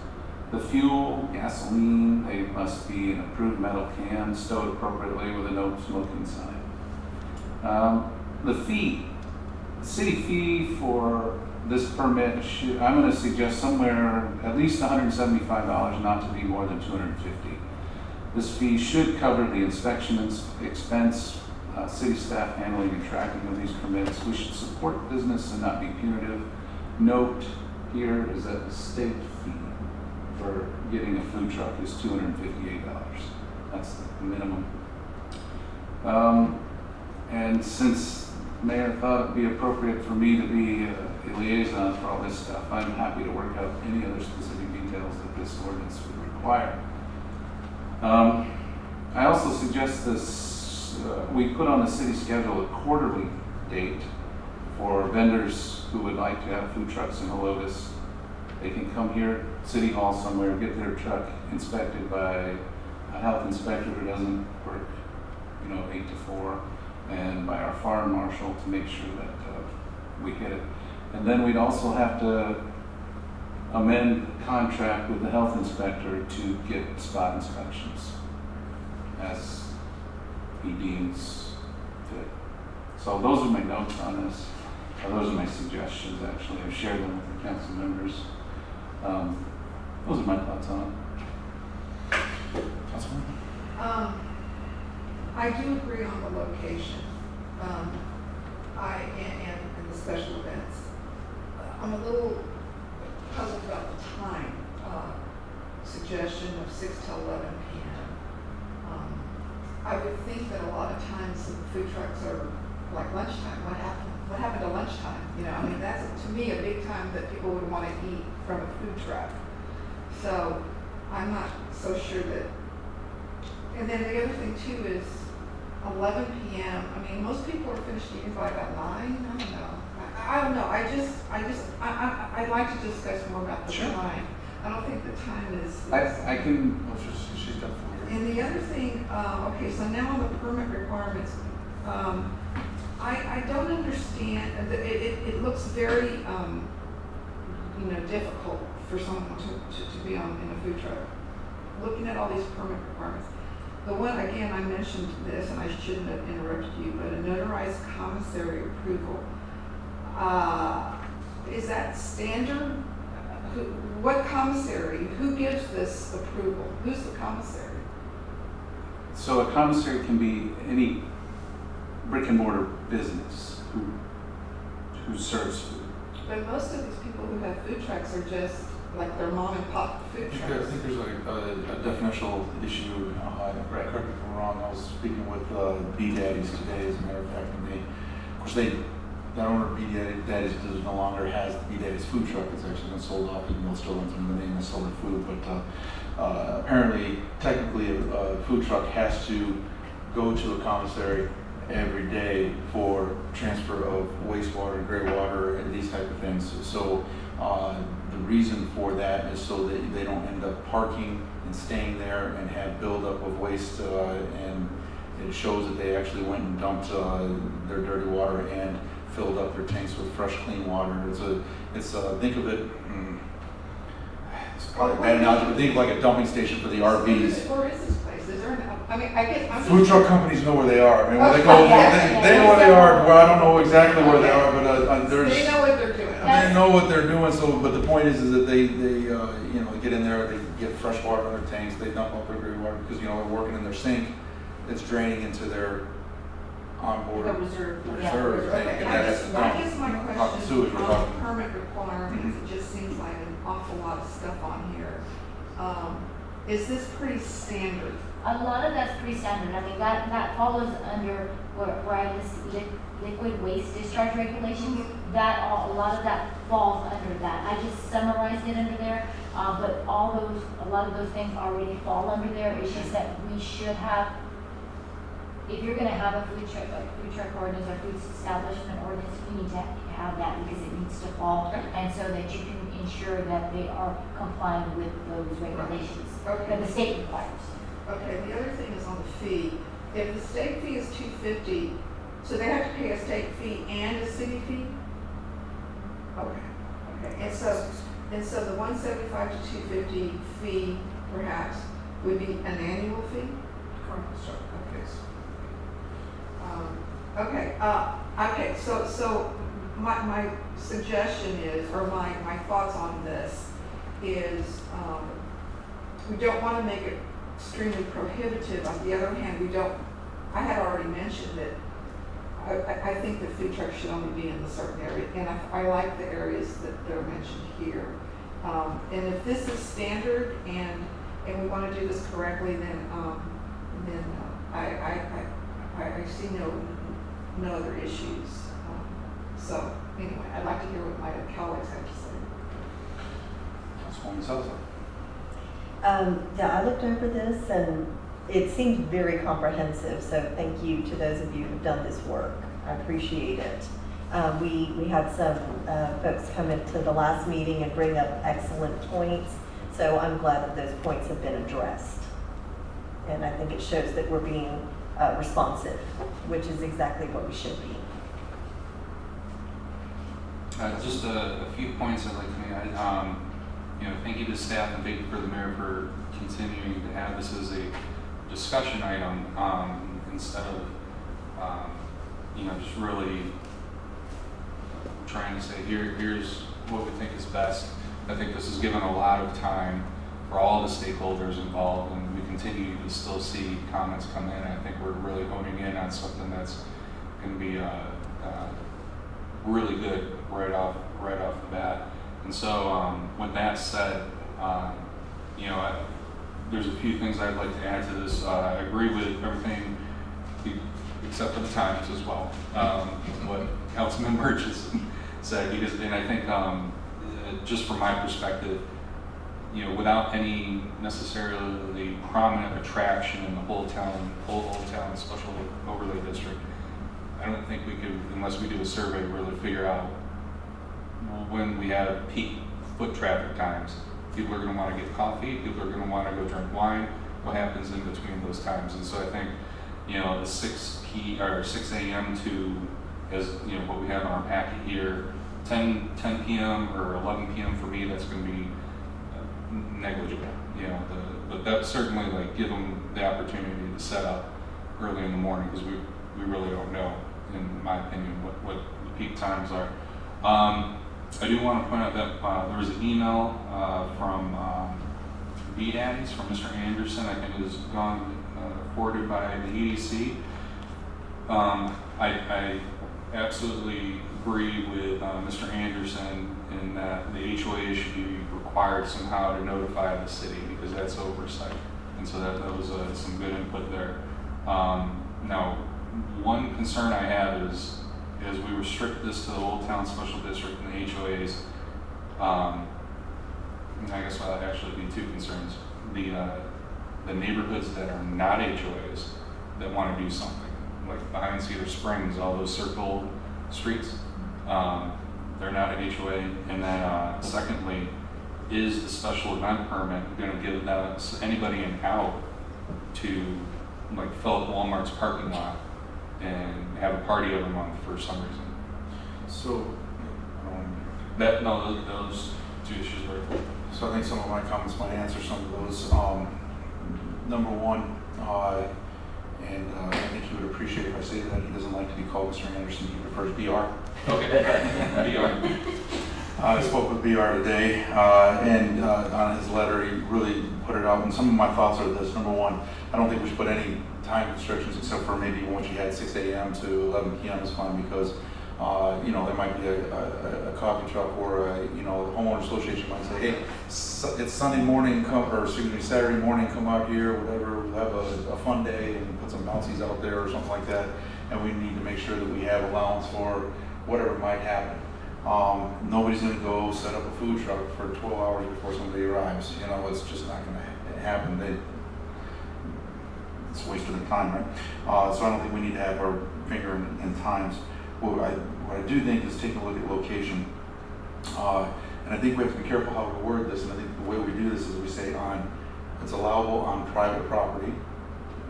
Speaker 6: The fuel, gasoline, they must be in approved metal cans, stowed appropriately with a no smoking sign. The fee, city fee for this permit, I'm going to suggest somewhere at least $175, not to be more than $250. This fee should cover the inspection expense, city staff handling and tracking of these permits. We should support business and not be punitive. Note here is that the state fee for getting a food truck is $258. That's the minimum. And since Mayor thought it'd be appropriate for me to be a liaison for all this stuff, I'm happy to work out any other specific details that this ordinance would require. I also suggest we put on the city schedule a quarterly date for vendors who would like to have food trucks in Helotes. They can come here, City Hall somewhere, get their truck inspected by a health inspector who doesn't work, 8 to 4, and by our fire marshal to make sure that we hit it. And then we'd also have to amend the contract with the health inspector to get spot inspections as he deems fit. So those are my notes on this. Those are my suggestions, actually. I've shared them with the council members. Those are my thoughts on it. Councilman?
Speaker 5: I do agree on the location, and the special events. I'm a little puzzled about the time, suggestion of 6 to 11 p.m. I would think that a lot of times the food trucks are like lunchtime. What happened to lunchtime? That's to me a big time that people would want to eat from a food truck. So I'm not so sure that. And then the other thing too is 11 p.m. Most people are finished eating by about 9. I don't know. I'd like to discuss more about the time. I don't think the time is.
Speaker 6: I can.
Speaker 2: She's got 4 years.
Speaker 5: And the other thing, okay, so now on the permit requirements, I don't understand. It looks very, difficult for someone to be in a food truck. Looking at all these permit requirements. The one, again, I mentioned this, and I shouldn't have interrupted you, but a notarized commissary approval. Is that standard? What commissary? Who gives this approval? Who's the commissary?
Speaker 6: So a commissary can be any brick and mortar business who serves food.
Speaker 5: But most of these people who have food trucks are just like their mom and pop food
Speaker 2: I
Speaker 5: trucks.
Speaker 2: think there's a definitional issue. Correct me if I'm wrong. I was speaking with B-Daddies today, as a matter of fact, and that owner of B-Daddies no longer has the B-Daddies food truck. It's actually been sold off, and still runs under the name of Solar Food. But apparently, technically, a food truck has to go to a commissary every day for transfer of wastewater, gray water, and these type of things. So the reason for that is so that they don't end up parking and staying there and have buildup of waste, and it shows that they actually went and dumped their dirty water and filled up their tanks with fresh, clean water. Think of it, it's probably a bad analogy, but think of like a dumping station for the RVs.
Speaker 5: Where is this place? Is there I mean, I guess I'm.
Speaker 2: Food truck companies know where they are. I mean, when they go, they know where they are. Well, I don't know exactly where they are, but there's.
Speaker 5: They know what they're doing.
Speaker 2: They know what they're doing. So, but the point is that they get in there, they get fresh water in their tanks, they dump out their gray water because they're working in their sink. It's draining into their onboard
Speaker 4: The reserve.
Speaker 2: reserve tank,
Speaker 5: Okay,
Speaker 2: and that has to dump.
Speaker 5: I guess my
Speaker 2: Not the
Speaker 5: question
Speaker 2: sewage we're
Speaker 5: on
Speaker 2: talking.
Speaker 5: permit requirements, it just seems like an awful lot of stuff on here. Is this pretty standard?
Speaker 4: A lot of that's pretty standard. I mean, that follows under where I list liquid waste discharge regulations. A lot of that falls under that. I just summarized it under there, but a lot of those things already fall under there. It's just that we should have, if you're gonna have a food truck ordinance or food establishment ordinance, you need to have that because it needs to fall, and so that you can ensure that they are complying with those regulations that the state requires.
Speaker 5: Okay, the other thing is on the fee. If the state fee is $250, so they have to pay a state fee and a city fee? Okay. And so the $175 to $250 fee perhaps would be an annual fee? Okay, so my suggestion is, or my thoughts on this is, we don't want to make it extremely prohibitive. On the other hand, I had already mentioned that I think the food truck should only be in a certain area, and I like the areas that they're mentioned here. And if this is standard and we want to do this correctly, then I see no other issues. So anyway, I'd like to hear what my colleagues have to say.
Speaker 2: Councilwoman Salazar.
Speaker 7: Yeah, I looked over this and it seemed very comprehensive, so thank you to those of you who've done this work. I appreciate it. We had some folks come into the last meeting and bring up excellent points, so I'm glad that those points have been addressed. And I think it shows that we're being responsive, which is exactly what we should be.
Speaker 8: Just a few points I'd like to make. Thank you to staff and thank you for the mayor for continuing to have this as a discussion item instead of just really trying to say here's what we think is best. I think this has given a lot of time for all the stakeholders involved, and we continue to still see comments come in. I think we're really honing in on something that's going to be really good right off the bat. And so, with that said, there's a few things I'd like to add to this. I agree with everything except for the times as well. What Councilman Murchison said, and I think just from my perspective, without any necessarily prominent attraction in the whole Old Town Special Overlay District, I don't think we could, unless we do a survey, really figure out when we have peak foot traffic times. People are going to want to get coffee, people are going to want to go drink wine, what happens in between those times. And so I think, the 6 a.m. to, as what we have on our packet here, 10 p.m. or 11 p.m. for me, that's going to be negligible. But that's certainly give them the opportunity to set up early in the morning, because we really don't know, in my opinion, what the peak times are. I do want to point out that there was an email from VDaddies from Mr. Anderson. I think it has gone forwarded by the EDC. I absolutely agree with Mr. Anderson in that the HOA should be required somehow to notify the city, because that's oversight. And so that was some good input there. Now, one concern I have is, as we restrict this to the Old Town Special District and the HOAs, and I guess that'll actually be two concerns. The neighborhoods that are not HOAs that want to do something. like behind Cedar Springs, all those circle streets, they're not an HOA. And then secondly, is the special event permit going to give that anybody an out to like fill up Walmart's parking lot and have a party every month for some reason?
Speaker 2: So,
Speaker 8: Those two issues were.
Speaker 2: so I think some of my comments might answer some of those. Number one, and I think he would appreciate if I say that he doesn't like to be called Mr. Anderson, he prefers BR.
Speaker 8: Okay.
Speaker 2: I spoke with BR today, and on his letter, he really put it out, and some of my thoughts are this. Number one, I don't think we should put any time restrictions except for maybe once you had 6 a.m. to 11 p.m. is fine, because there might be a coffee truck or a homeowner association might say, hey, it's Sunday morning, Saturday morning, come out here, whatever, we'll have a fun day and put some bouncies out there or something like that, and we need to make sure that we have allowance for whatever might happen. Nobody's going to go set up a food truck for 12 hours before somebody arrives. It's just not going to happen. It's a waste of their time, right? So I don't think we need to have our finger in times. What I do think is take a look at location. And I think we have to be careful how we word this, and I think the way we do this is we say it's allowable on private property,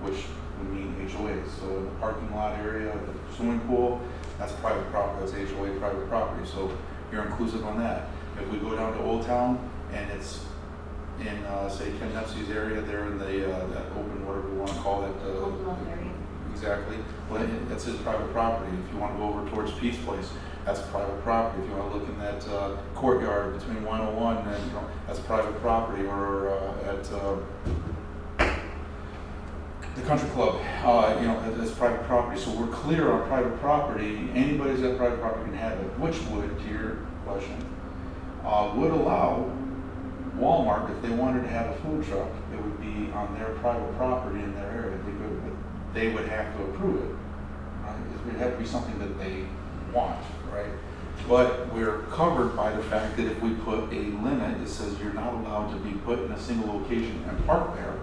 Speaker 2: which would mean HOA. So in the parking lot area, the swimming pool, that's private property, that's HOA private property. So you're inclusive on that. If we go down to Old Town and it's in, say, Ken Nepsey's area, there in that open, whatever we want to call it.
Speaker 4: Old Love area.
Speaker 2: Exactly. Well, that's his private property. If you want to go over towards Pete's Place, that's private property. If you want to look in that courtyard between 101 and, that's private property. Or at the country club, that's private property. So we're clear on private property. Anybody who's got private property can have it, which would, to your question, would allow Walmart, if they wanted to have a food truck, it would be on their private property in their area. They would have to approve it. Right? It would have to be something that they want, right? But we're covered by the fact that if we put a limit that says you're not allowed to be put in a single location and park there,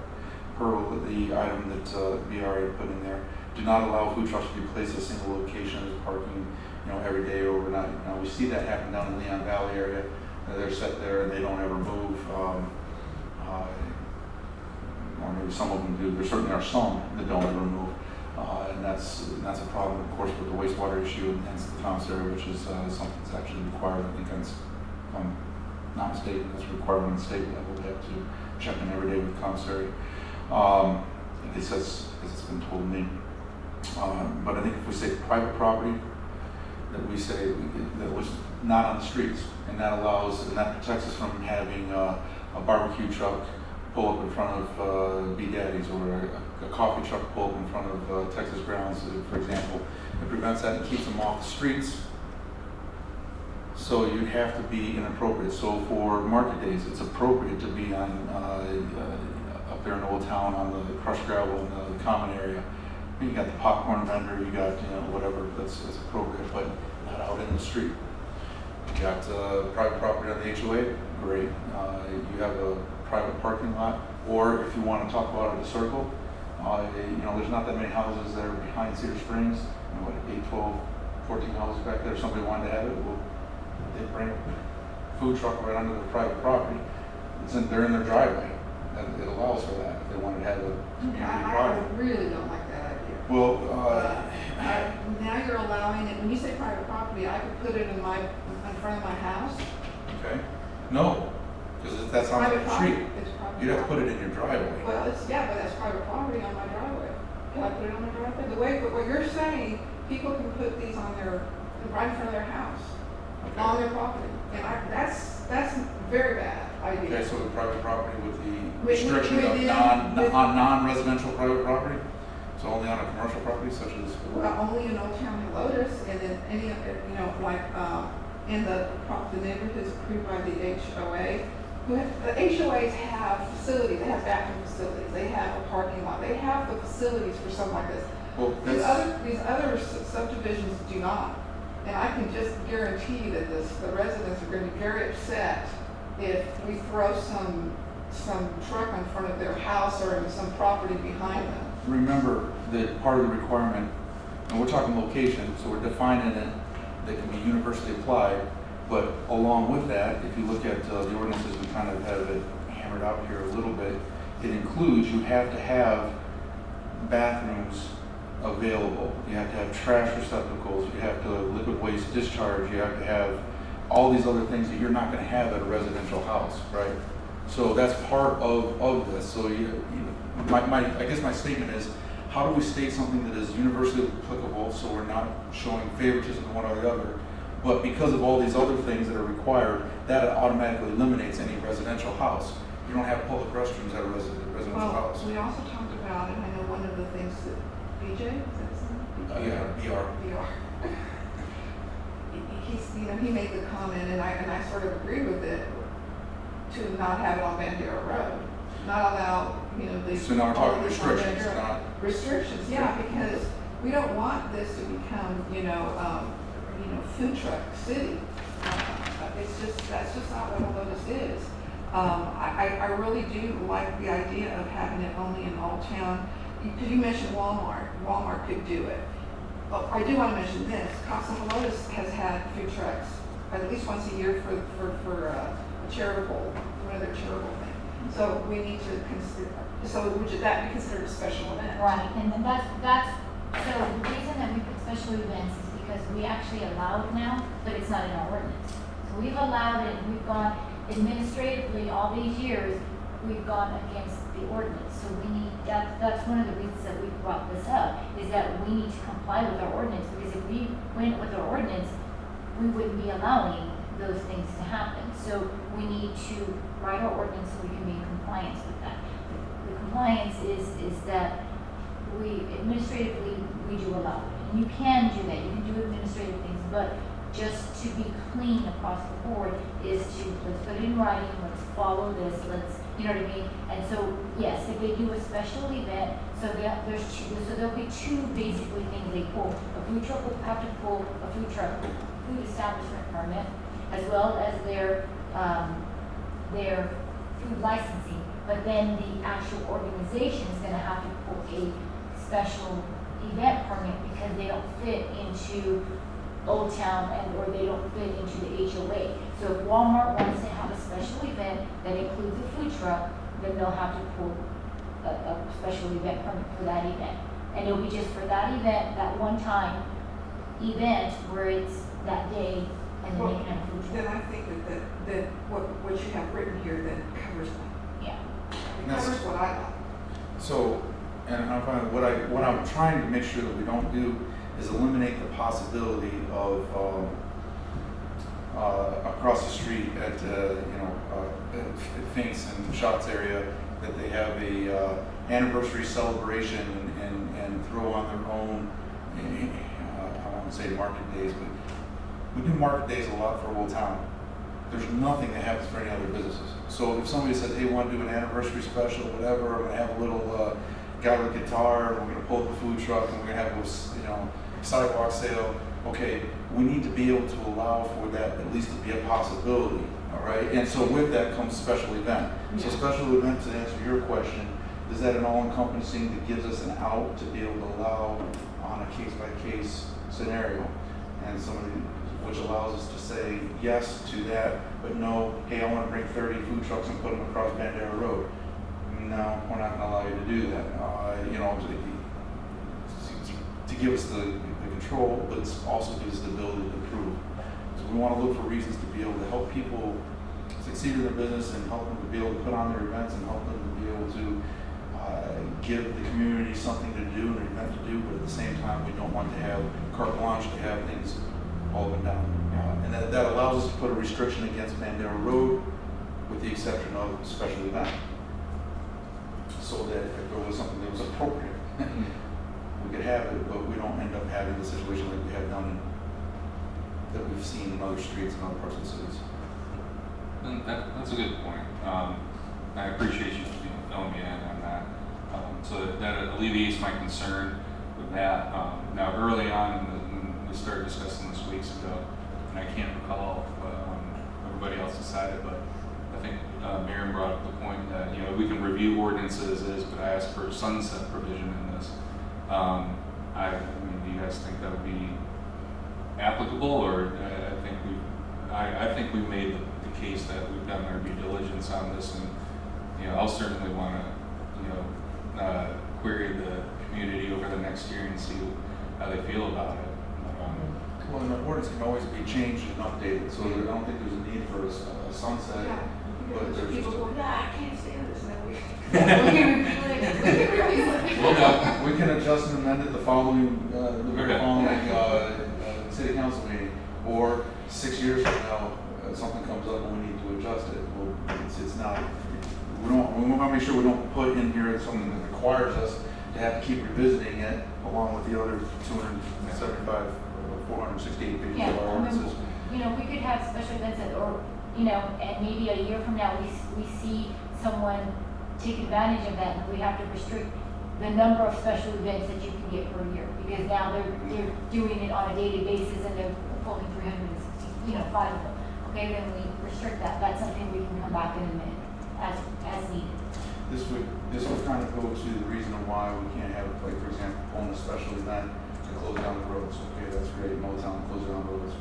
Speaker 2: per the item that BR had put in there, do not allow food trucks to be placed in a single location as parking, every day or overnight. Now we see that happen down in the Leon Valley area. They're set there and they don't ever move. Or maybe some of them do. There certainly are some that don't ever move. And that's a problem, of course, with the wastewater issue and hence the commissary, which is something that's actually required. I think if I'm not mistaken, that's required on the state level. They have to check in every day with commissary. At least as it's been told me. But I think if we say private property, that we say that was not on the streets, and that protects us from having a barbecue truck pull up in front of B Daddy's, or a coffee truck pull up in front of Texas Grounds, for example. It prevents that and keeps them off the streets. So you'd have to be inappropriate. So for market days, it's appropriate to be on up there in Old Town on the crushed gravel in the common area. You got the popcorn vendor, you got whatever that's appropriate, but not out in the street. You got private property on the HOA, great. You have a private parking lot, or if you want to talk about the circle, there's not that many houses there behind Cedar Springs. 8, 12, 14 houses back there. If somebody wanted to have it, well, they bring a food truck right onto their private property. They're in their driveway. And it allows for that if they wanted to have a community party.
Speaker 5: I really don't like that idea.
Speaker 2: Well,
Speaker 5: now you're allowing it, when you say private property, I could put it in front of my house.
Speaker 2: okay. No, because that's on
Speaker 5: Private
Speaker 2: the
Speaker 5: property.
Speaker 2: street.
Speaker 5: It's private
Speaker 2: You'd have to put
Speaker 5: property.
Speaker 2: it in your driveway.
Speaker 5: Well, but that's private property on my driveway. Can I put it on my driveway? But what you're saying, people can put these on right in front of their house, on their property. And that's very bad idea.
Speaker 2: Okay, so the private property with the
Speaker 5: With-
Speaker 2: restriction of
Speaker 5: within-
Speaker 2: non-residential private property? So only on a commercial property such as?
Speaker 5: Well, only in Old Town Helotes, and then any, in the neighborhoods approved by the HOA. The HOAs have facilities, they have bathroom facilities, they have a parking lot, they have the facilities for something like this.
Speaker 2: Well,
Speaker 5: These other subdivisions do not. And I can just guarantee that the residents are going to be very upset if we throw some truck in front of their house or in some property behind them.
Speaker 2: remember that part of the requirement
Speaker 1: And we're talking location, so we're defining it that can be universally applied. But along with that, if you look at the ordinances, we kind of have it hammered out here a little bit. It includes, you have to have bathrooms available. You have to have trash receptacles. You have to have liquid waste discharge. You have to have all these other things that you're not going to have at a residential house, right? So that's part of this. So I guess my statement is, how do we state something that is universally applicable so we're not showing favoritism to one or the other? But because of all these other things that are required, that automatically eliminates any residential house. You don't have public restrooms at a residential house.
Speaker 5: We also talked about, and I know one of the things that BJ, is that his name?
Speaker 1: Yeah, BR.
Speaker 5: He made the comment, and I sort of agree with it, to not have it on Bandera Road, not allow, the.
Speaker 1: So now we're talking
Speaker 5: all of this on
Speaker 1: restrictions,
Speaker 5: Bandera.
Speaker 1: not.
Speaker 5: Restrictions, yeah, because we don't want this to become, food truck city. That's just not what Helotes is. I really do like the idea of having it only in Old Town. Because you mentioned Walmart. Walmart could do it. But I do want to mention this. Casa Helotes has had food trucks at least once a year for a charitable, one of their charitable things. So we need to consider. So would that be considered a special event?
Speaker 4: Right, and then that's, so the reason that we put special events is because we actually allow it now, but it's not in our ordinance. So we've allowed it, and we've gone administratively, all these years, we've gone against the ordinance. So we need, that's one of the reasons that we brought this up, is that we need to comply with our ordinance, because if we went with our ordinance, we wouldn't be allowing those things to happen. So we need to write our ordinance so we can be in compliance with that. The compliance is that we administratively, we do allow it. And you can do that, you can do administrative things, but just to be clean across the board is to, let's put it in writing, let's follow this, let's, you know what I mean? And so, yes, if they do a special event, so there'll be two basically things they pull. A food truck will have to pull a food establishment permit, as well as their food licensing. But then the actual organization is gonna have to pull a special event permit because they don't fit into Old Town or they don't fit into the HOA. So if Walmart wants to have a special event that includes a food truck, then they'll have to pull a special event permit for that event. And it'll be just for that event, that one time event where it's that day and then they can have a food truck.
Speaker 5: Then I think that what you have written here then covers that.
Speaker 4: Yeah.
Speaker 5: It covers what I like.
Speaker 1: So, and I'm finding what I'm trying to make sure that we don't do is eliminate the possibility of across the street at Finks and Shots area that they have a anniversary celebration and throw on their own. I won't say market days, but we do market days a lot for Old Town. There's nothing that happens for any other businesses. So if somebody says, hey, we want to do an anniversary special, whatever, we're going to have a little guy with a guitar, and we're going to pull up a food truck, and we're going to have a sidewalk sale. Okay, we need to be able to allow for that at least to be a possibility, all right? And so with that comes special event. So special event, to answer your question, is that an all-encompassing that gives us an out to be able to allow on a case-by-case scenario, and somebody which allows us to say yes to that, but no, hey, I want to bring 30 food trucks and put them across Bandera Road. No, we're not going to allow you to do that. To give us the control, but also gives us the ability to improve. So we want to look for reasons to be able to help people succeed in their business and help them to be able to put on their events and help them to be able to give the community something to do and an event to do, but at the same time, we don't want to have carte blanche to have things all up and down. And that allows us to put a restriction against Bandera Road with the exception of a special event. So that if there was something that was appropriate, we could have it, but we don't end up having the situation like we have done, that we've seen in other streets and other parts of the cities.
Speaker 8: And that's a good point. I appreciate you filling me in on that. So that alleviates my concern with that. Now, early on, when we started discussing this weeks ago, and I can't recall what everybody else decided, but I think Miriam brought up the point that we can review ordinances but I asked for a sunset provision in this. I mean, you guys think that would be applicable, or I think we made the case that we've done our due diligence on this, and, you know, I'll certainly want to, you know, query the community over the next year and see how they feel about it.
Speaker 1: Well, and the ordinance can always be changed and updated, so I don't think there's a need for a sunset.
Speaker 5: Yeah,
Speaker 1: But
Speaker 5: because
Speaker 1: there's
Speaker 5: people
Speaker 1: just a-
Speaker 5: go, yeah, I can't stand this, and then we.
Speaker 4: We can repeal it, we can repeal it.
Speaker 1: Well, we can adjust and amend it the following,
Speaker 8: Okay.
Speaker 1: city council meeting, or 6 years from now, something comes up and we need to adjust it. Well, it's not, we want to make sure we don't put in here something that requires us to have to keep revisiting it along with the other 275, 468 pages
Speaker 4: Yeah,
Speaker 1: of our
Speaker 4: I mean,
Speaker 1: ordinances.
Speaker 4: you know, we could have special events that, or, you know, and maybe a year from now, we see someone take advantage of that, and we have to restrict the number of special events that you can get per year, because now they're doing it on a daily basis, and they're pulling 360, you know, 5 of them. Okay, then we restrict that, that's something we can come back in a minute, as needed.
Speaker 1: This would kind of go to the reason why we can't have, like, for example, on a special event to close down the roads. Okay, that's great, Motown closes down the roads.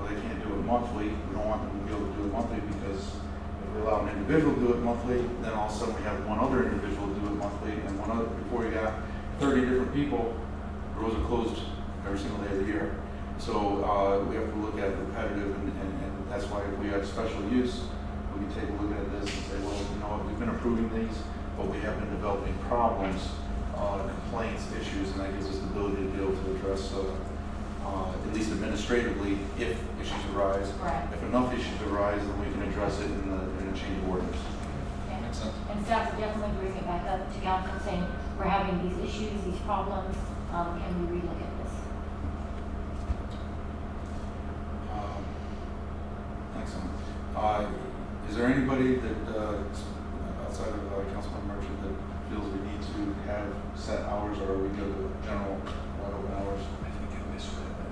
Speaker 1: Well, they can't do it monthly. We don't want them to be able to do it monthly, because if we allow an individual to do it monthly, then all of a sudden we have one other individual do it monthly, and one other, before you got 30 different people, the roads are closed every single day of the year. So we have to look at repetitive, and that's why if we have special use, we can take a look at this and say, well, you know what, we've been approving these, but we have been developing problems, complaints, issues, and that gives us the ability to be able to address, at least administratively, if issues arise.
Speaker 4: Right.
Speaker 1: If enough issues arise, then we can address it in a change of orders.
Speaker 4: Yeah.
Speaker 8: Makes sense.
Speaker 4: And staff will definitely bring it back up to council, saying, we're having these issues, these problems, can we relook at this?
Speaker 1: Excellent. Is there anybody that, outside of Councilman Merchant, that feels we need to have set hours, or are we good with general wide open hours?
Speaker 6: I think I misread that.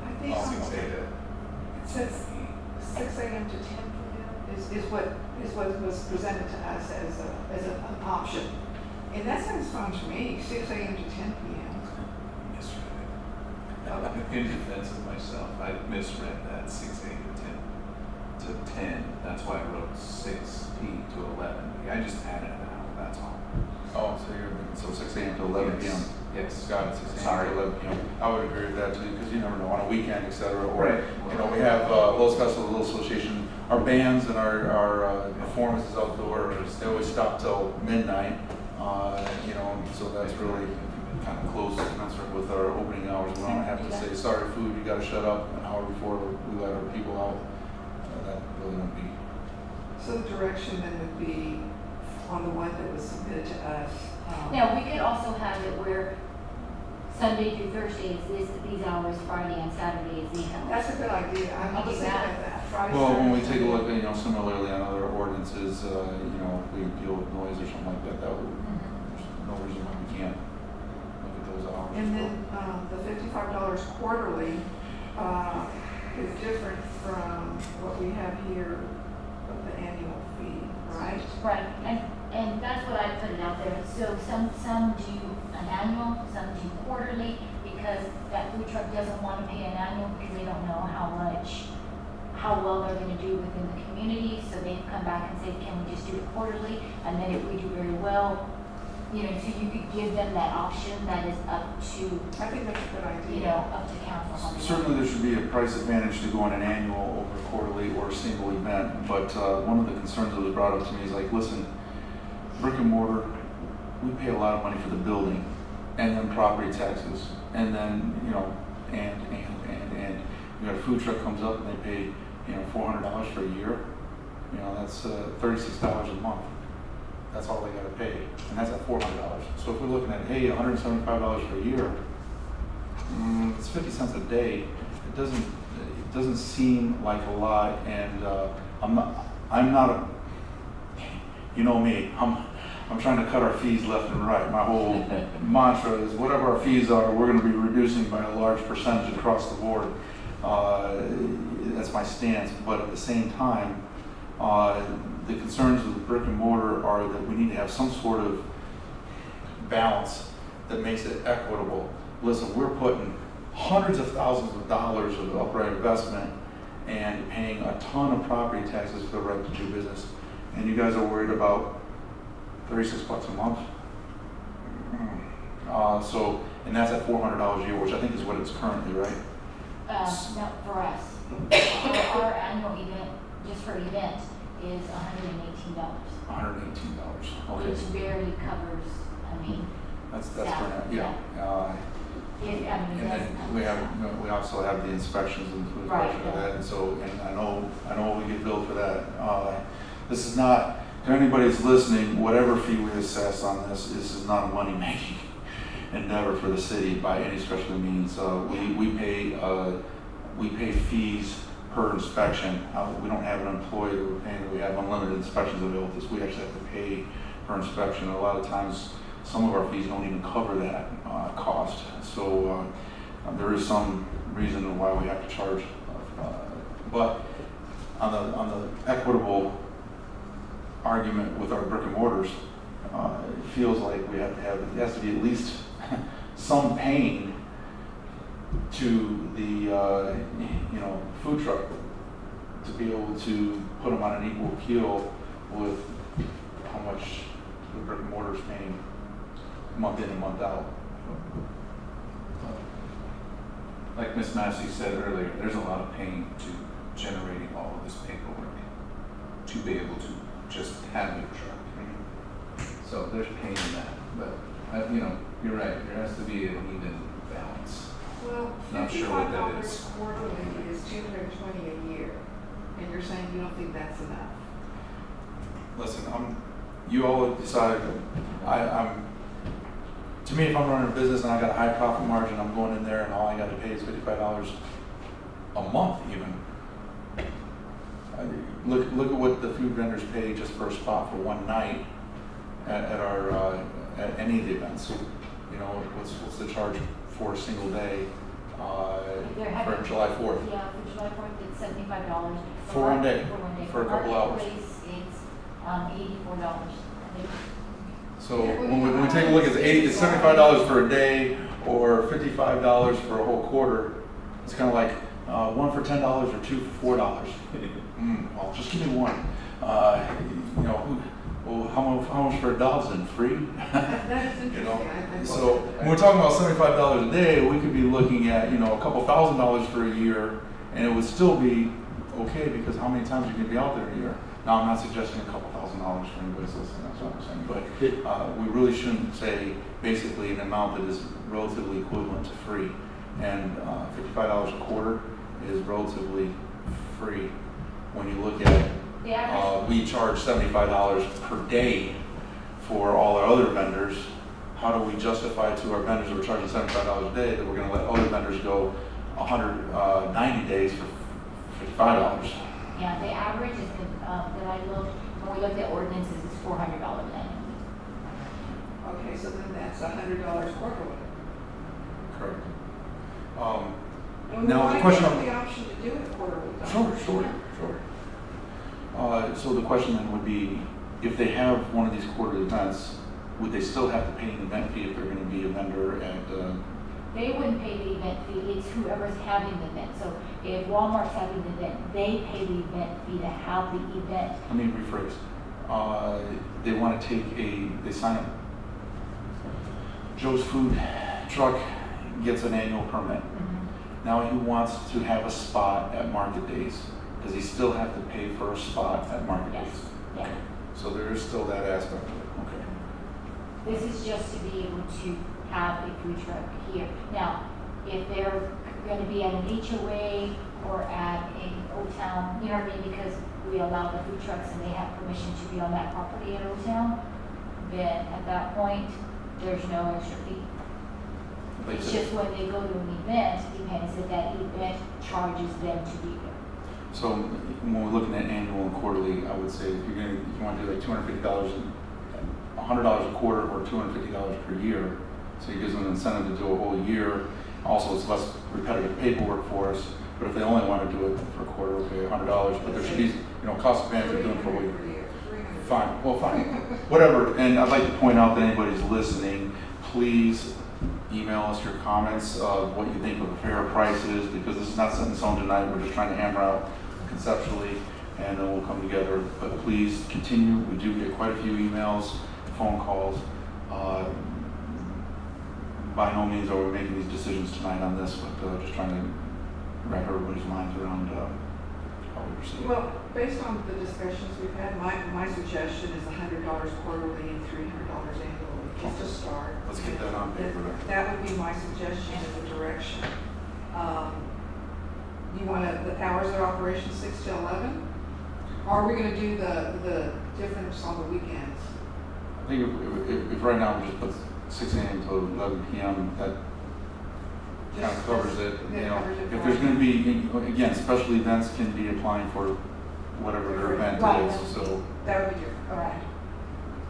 Speaker 5: I think
Speaker 1: Oh,
Speaker 5: so.
Speaker 1: okay.
Speaker 5: It says 6 a.m. to 10 p.m. is what was presented to us as an option. And that sounds fine to me, 6 a.m. to 10 p.m.
Speaker 6: Misread it. In defense of myself, I misread that 6 a.m. to 10. That's why I wrote 6 p to 11. I just added an hour, that's all.
Speaker 1: Oh, so 6 a.m. to 11 p.m.
Speaker 6: Yes.
Speaker 1: Got it, 6 a.m.
Speaker 6: Sorry.
Speaker 1: to 11 p.m. I would agree with that too, because you never know, on a weekend, et cetera, or,
Speaker 6: Right.
Speaker 1: you know, we have, Little Festival, Little Association, our bands and our performances outdoor, they always stop till midnight, you know, so that's really kind of close commensurate with our opening hours. We don't have to say, sorry, food, you gotta shut up an hour before we let our people out. That really won't be.
Speaker 5: So the direction then would be on the one that was submitted to us.
Speaker 4: Now, we could also have it where Sunday through Thursday is these hours, Friday and Saturday is these hours.
Speaker 5: That's a good idea. I was thinking of that. Friday,
Speaker 1: Well, when we
Speaker 5: Saturday,
Speaker 1: take a look
Speaker 5: Sunday.
Speaker 1: at, you know, similarly on other ordinances, you know, if we deal with noise or something like that,
Speaker 4: Mhm.
Speaker 1: there's no reason why we can't look at those hours.
Speaker 5: And then the $55 quarterly is different from what we have here of the annual fee, right?
Speaker 4: Right, and that's what I put it out there. So some do an annual, some do quarterly, because that food truck doesn't want to pay an annual because they don't know how well they're gonna do within the community. So they've come back and said, can we just do it quarterly? And then if we do very well, you know, so you could give them that option that is up to,
Speaker 5: I think that's a good idea.
Speaker 4: you know, up to council. how they
Speaker 1: Certainly,
Speaker 4: want
Speaker 1: there should be a price advantage to going an annual over quarterly or a single event, but one of the concerns that was brought up to me is like, listen, brick and mortar, we pay a lot of money for the building, and then property taxes, and then, you know, and, you got a food truck comes up and they pay, you know, $400 for a year, you know, that's $36 a month. That's all they gotta pay, and that's at $400. So if we're looking at, hey, $175 for a year, it's 50 cents a day. It doesn't seem like a lot, and I'm not a, you know me, I'm trying to cut our fees left and right. My whole mantra is whatever our fees are, we're gonna be reducing by a large percentage across the board. That's my stance, but at the same time, the concerns with the brick and mortar are that we need to have some sort of balance that makes it equitable.
Speaker 2: listen, we're putting hundreds of thousands of dollars of upright investment and paying a ton of property taxes for the right to do business. And you guys are worried about $36 a month? So, and that's at $400 a year, which I think is what it's currently, right?
Speaker 4: Not for us. Our annual event, just for event, is $118.
Speaker 2: $118, okay.
Speaker 4: Which barely covers, I mean,
Speaker 2: That's
Speaker 4: staff,
Speaker 2: for now, yeah.
Speaker 4: it, I mean, it
Speaker 2: And
Speaker 4: doesn't
Speaker 2: then we
Speaker 4: cover
Speaker 2: have,
Speaker 4: staff.
Speaker 2: we also have the inspections and food
Speaker 4: Right,
Speaker 2: inspection of
Speaker 4: yeah.
Speaker 2: that, and so, and I know we get billed for that. This is not, to anybody that's listening, whatever fee we assess on this is not a money-making endeavor for the city by any stretch of the means. We pay fees per inspection. We don't have an employee that we're paying, we have unlimited inspections of Helotes. We actually have to pay per inspection. A lot of times, some of our fees don't even cover that cost. So there is some reason why we have to charge. But on the equitable argument with our brick and mortars, it feels like we have to have, it has to be at least some pain to the food truck to be able to put them on an equal keel with how much the brick and mortar is paying month in and month out.
Speaker 6: Like Ms. Massey said earlier, there's a lot of pain to generating all of this paperwork to be able to just have your truck. So there's pain in that, but you're right, there has to be an even balance.
Speaker 5: Well,
Speaker 6: Not sure what that
Speaker 5: $55
Speaker 6: is.
Speaker 5: quarterly is $220 a year, and you're saying you don't think that's enough?
Speaker 2: Listen, you all decide. To me, if I'm running a business and I got a high profit margin, I'm going in there and all I got to pay is $55 a month even. Look at what the food vendors pay just for a spot for one night at any of the events. What's the charge for a single day for July 4th?
Speaker 4: Yeah, for July 4th, it's $75.
Speaker 2: For one day,
Speaker 4: For one day.
Speaker 2: for a couple hours.
Speaker 4: Marketplace, it's $84.
Speaker 2: So when we take a look, it's $75 for a day or $55 for a whole quarter. It's kind of like one for $10 or two for $4. Well, just give me one. Well, how much for a dozen? Free?
Speaker 5: That is interesting.
Speaker 2: So when we're talking about $75 a day, we could be looking at a couple $1,000s for a year, and it would still be okay because how many times you can be out there a year? Now, I'm not suggesting a couple $1,000s for anybody's listening. That's what I'm saying, but we really shouldn't say basically an amount that is relatively equivalent to free, and $55 a quarter is relatively free when you look at.
Speaker 4: The average,
Speaker 2: We charge $75 per day for all our other vendors. How do we justify to our vendors that we're charging $75 a day that we're going to let other vendors go 190 days for $55?
Speaker 4: yeah, the average is, that I looked, when we looked at ordinances, is $400 annually.
Speaker 5: Okay, so then that's $100 quarterly.
Speaker 2: Correct.
Speaker 5: And
Speaker 2: Now,
Speaker 5: why
Speaker 2: the question
Speaker 5: give
Speaker 2: of-
Speaker 5: the option to do it quarterly?
Speaker 2: Sure. So the question then would be, if they have one of these quarterly events, would they still have to pay an event fee if they're going to be a vendor at?
Speaker 4: They wouldn't pay the event fee, it's whoever's having the event. So if Walmart's having the event, they pay the event fee to have the event.
Speaker 2: Let me rephrase. They want to they sign up. Joe's Food Truck gets an annual permit. Now he wants to have a spot at market days. Does he still have to pay for a spot at market
Speaker 4: Yes.
Speaker 2: days?
Speaker 4: Yeah.
Speaker 2: Okay. So there is still that aspect of it. Okay.
Speaker 4: This is just to be able to have a food truck here. Now, if they're going to be at an HOA or at a Old Town, you know what I mean, because we allow the food trucks and they have permission to be on that property at Old Town, then at that point, there's no extra fee.
Speaker 2: Like
Speaker 4: It's
Speaker 2: the-
Speaker 4: just when they go to an event, depends if that event charges them to be there.
Speaker 2: So when we're looking at annual and quarterly, I would say if you want to do like $250 and $100 a quarter or $250 per year, so it gives them an incentive to do a whole year. Also, it's less repetitive paperwork for us. But if they only want to do it for a quarter, okay, $100. But there should be, cost advantage of doing it for a whole year. Fine. Well, fine. Whatever. And I'd like to point out that anybody's listening, please email us your comments of what you think of a fair price is, because this is not set in stone tonight. We're just trying to hammer out conceptually, and then we'll come together. But please continue. We do get quite a few emails, phone calls. By no means are we making these decisions tonight on this, but just trying to wrap everybody's minds around how we proceed.
Speaker 5: Well, based on the discussions we've had, my suggestion is $100 quarterly and $300 annually, just to start.
Speaker 2: Let's get that on paper.
Speaker 5: That would be my suggestion as a direction. You want the hours of operation 6 to 11? Or are we gonna do the difference on the weekends?
Speaker 2: I think if right now we just put 6 a.m. to 11 p.m., that kind of covers it. You know, if there's going to be, again, special events can be applying for whatever their event is. So
Speaker 5: that would be different. All right.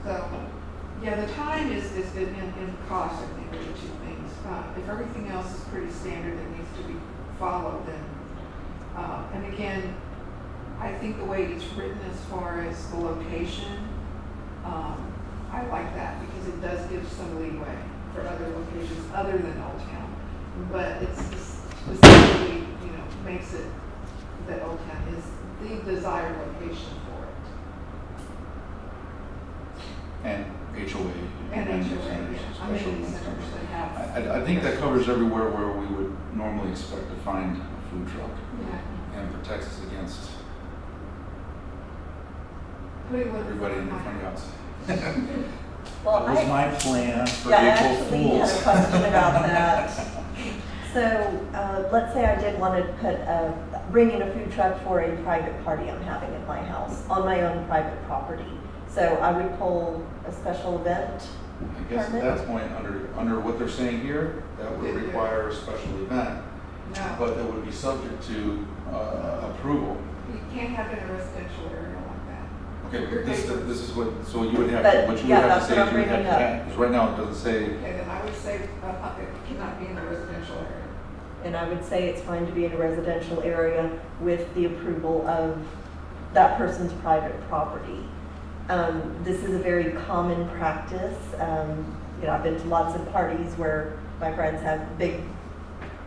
Speaker 5: So, yeah, the time is in cost. I think are the two things. If everything else is pretty standard that needs to be followed, then and again, I think the way it's written as far as the location. I like that because it does give some leeway for other locations other than Old Town. But it's specifically, makes it that Old Town is the desired location for it.
Speaker 2: and HOA
Speaker 5: And HOA,
Speaker 2: centers,
Speaker 5: yeah.
Speaker 2: special
Speaker 5: Amenity
Speaker 2: events.
Speaker 5: centers that have.
Speaker 2: I think that covers everywhere where we would normally expect to find a food truck,
Speaker 5: Yeah.
Speaker 2: and protects us against
Speaker 5: Putting what-
Speaker 2: everybody in the funny house.
Speaker 7: Well,
Speaker 2: That was
Speaker 7: I,
Speaker 2: my plan for
Speaker 7: yeah, I
Speaker 2: April
Speaker 7: actually had a
Speaker 2: Fools.
Speaker 7: question about that. So, let's say I did want to bring in a food truck for a private party I'm having at my house, on my own private property. So I would pull a special event.
Speaker 2: I guess at that point, under what they're saying here, that would require a special event,
Speaker 5: No,
Speaker 2: but that would be subject to approval.
Speaker 5: you can't have it in a residential area like that.
Speaker 2: Okay, but this is what, so you would have,
Speaker 7: But,
Speaker 2: what you
Speaker 7: yeah,
Speaker 2: would have to
Speaker 7: that's
Speaker 2: say
Speaker 7: what
Speaker 2: is
Speaker 7: I'm
Speaker 2: you would have to
Speaker 7: bringing up.
Speaker 2: have, because right now it doesn't say,
Speaker 5: Okay, then I would say it cannot be in a residential area.
Speaker 7: And I would say it's fine to be in a residential area with the approval of that person's private property. This is a very common practice. I've been to lots of parties where my friends have big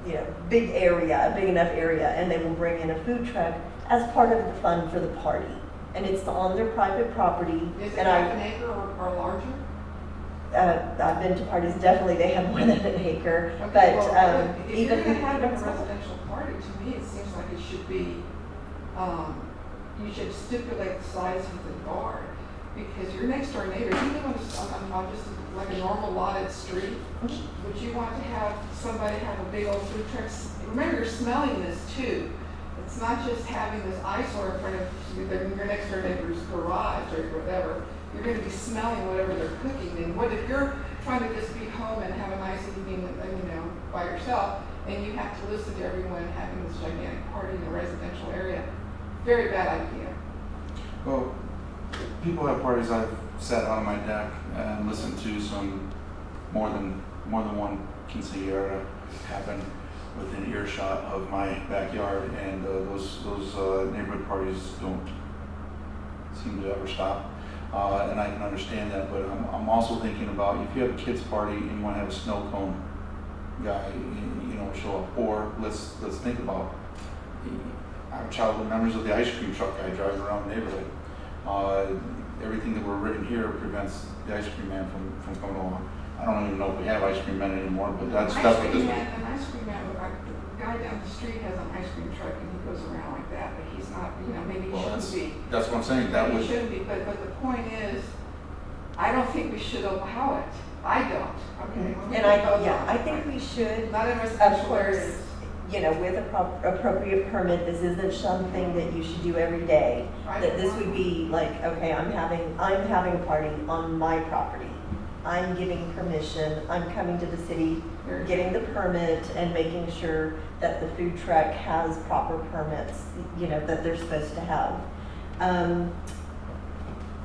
Speaker 7: area, big enough area, and they will bring in a food truck as part of the fun for the party. And it's on their private property.
Speaker 5: Is it
Speaker 7: And
Speaker 5: half an acre or larger?
Speaker 7: I've been to parties, definitely they have more than an acre,
Speaker 5: Okay,
Speaker 7: but
Speaker 5: well, if
Speaker 7: even.
Speaker 5: you're gonna have it in a residential party, to me, it seems like it should be, you should stipulate the size of the yard. Because your next door neighbor, you live on just like a normal lotted street, would you want to have somebody have a big old food truck? Remember, you're smelling this too. It's not just having this eyesore in front of your next door neighbor's garage or whatever. You're going to be smelling whatever they're cooking. And what if you're trying to just be home and have a nice evening, by yourself, and you have to listen to everyone having this gigantic party in a residential area? Very bad idea.
Speaker 2: well, people have parties. I've sat on my deck and listened to some more than one quinceañera happen within earshot of my backyard, and those neighborhood parties don't seem to ever stop. And I can understand that, but I'm also thinking about if you have a kids party and you want to have a snow cone guy, show up, or let's think about our childhood memories of the ice cream truck guy driving around the neighborhood. Everything that we're written here prevents the ice cream man from coming along. I don't even know if we have ice cream men anymore, but that's what this is.
Speaker 5: An ice cream man, the guy down the street has an ice cream truck and he goes around like that, but he's not, maybe he
Speaker 2: Well,
Speaker 5: shouldn't be.
Speaker 2: that's what I'm saying. That
Speaker 5: Maybe
Speaker 2: would.
Speaker 5: he shouldn't be, but the point is, I don't think we should allow it. I don't, okay?
Speaker 7: And I think we should,
Speaker 5: Not in
Speaker 7: of
Speaker 5: residential
Speaker 7: course,
Speaker 5: areas.
Speaker 7: with appropriate permit, this isn't something that you should do every day. That this would be like, okay, I'm having a party on my property. I'm giving permission, I'm coming to the city, getting the permit and making sure that the food truck has proper permits, that they're supposed to have.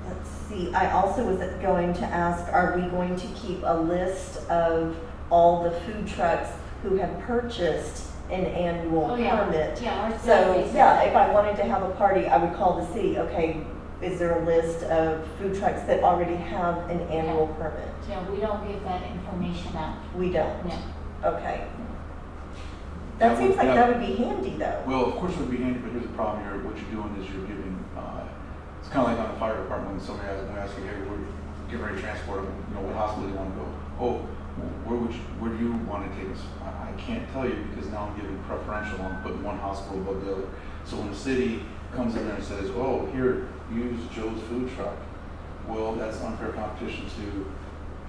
Speaker 7: Let's see, I also was going to ask, are we going to keep a list of all the food trucks who have purchased an annual
Speaker 4: Oh, yeah.
Speaker 7: permit?
Speaker 4: Yeah, our
Speaker 7: So,
Speaker 4: database.
Speaker 7: yeah, if I wanted to have a party, I would call the city, okay, is there a list of food trucks that already have an annual permit?
Speaker 4: No, we don't give that information out.
Speaker 7: We don't?
Speaker 4: No.
Speaker 7: Okay. That seems like that would be handy though.
Speaker 2: Well, of course it would be handy, but here's the problem here. What you're doing is you're giving, it's kind of like on the fire department when somebody asks you, hey, we're getting ready to transport them, you know, what hospital do you want to go? Oh, where do you want to take us? I can't tell you because now I'm giving preferential on putting one hospital above the other. So when the city comes in there and says, oh, here, use Joe's food truck, well, that's unfair competition to